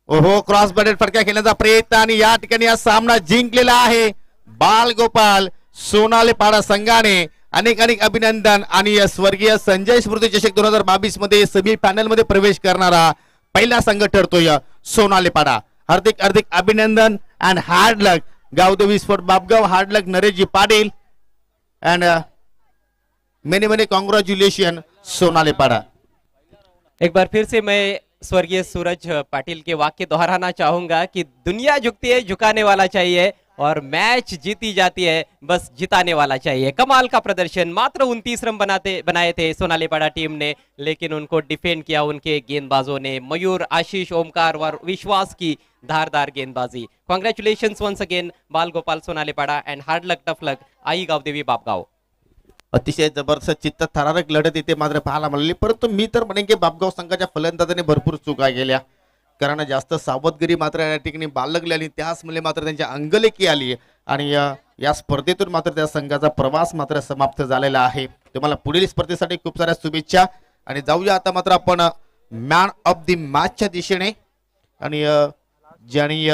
ओहो, क्रॉस बॅटेड फटका खेळण्याचा प्रयत्न आणि या ठिकाणी हा सामना जिंकलेला आहे बाल गोपाल सोनालीपाडा संघाने. अनेक अनेक अभिनंदन. आणि स्वर्गीय संजय स्मृती चषक 2022 मध्ये सेमी फायनल मध्ये प्रवेश करणारा पहिला संघ ठरतोय सोनालीपाडा. हार्दिक हार्दिक अभिनंदन and hard luck Gavdevi sport Bapgaon. Hard luck Nareshji Patil and many many congratulation Sonalipada. एक बार फिर से मैं स्वर्गीय सूरज पाटिल के वाक्य दोहराना चाहूंगा कि दुनिया झुकती है, झुकाने वाला चाहिए, और मैच जीती जाती है, बस जिताने वाला चाहिए। कमाल का प्रदर्शन, मात्र 29 रन बनाए थे सोनालीपाड़ा टीम ने, लेकिन उनको डिफेंड किया उनके गेंदबाजों ने। मयूर, आशीष, ओमकार और विश्वास की धारदार गेंदबाजी। Congratulation once again Bal Gopal Sonalipada and hard luck tough luck आई गावदेवी बापगांव। अतिशय जबरदस्त चित्त थरारक लढत इथे मात्र पाहायला मिळाली, परंतु मी तर म्हणेन की बापगाव संघाच्या फलंदाजांनी भरपूर चुका केल्या, कारण जास्त सावधगिरी मात्र या ठिकाणी बाळगली आणि त्याच मुळे मात्र त्यांच्या अंगलेखी आली आणि या स्पर्धेतून मात्र त्या संघाचा प्रवास मात्र समाप्त झालेला आहे. तुम्हाला पुढील स्पर्धेसाठी खूप साऱ्या शुभेच्छा आणि जाऊया आता मात्र आपण मॅन ऑफ द मॅचच्या दिशेने आणि ज्यांनी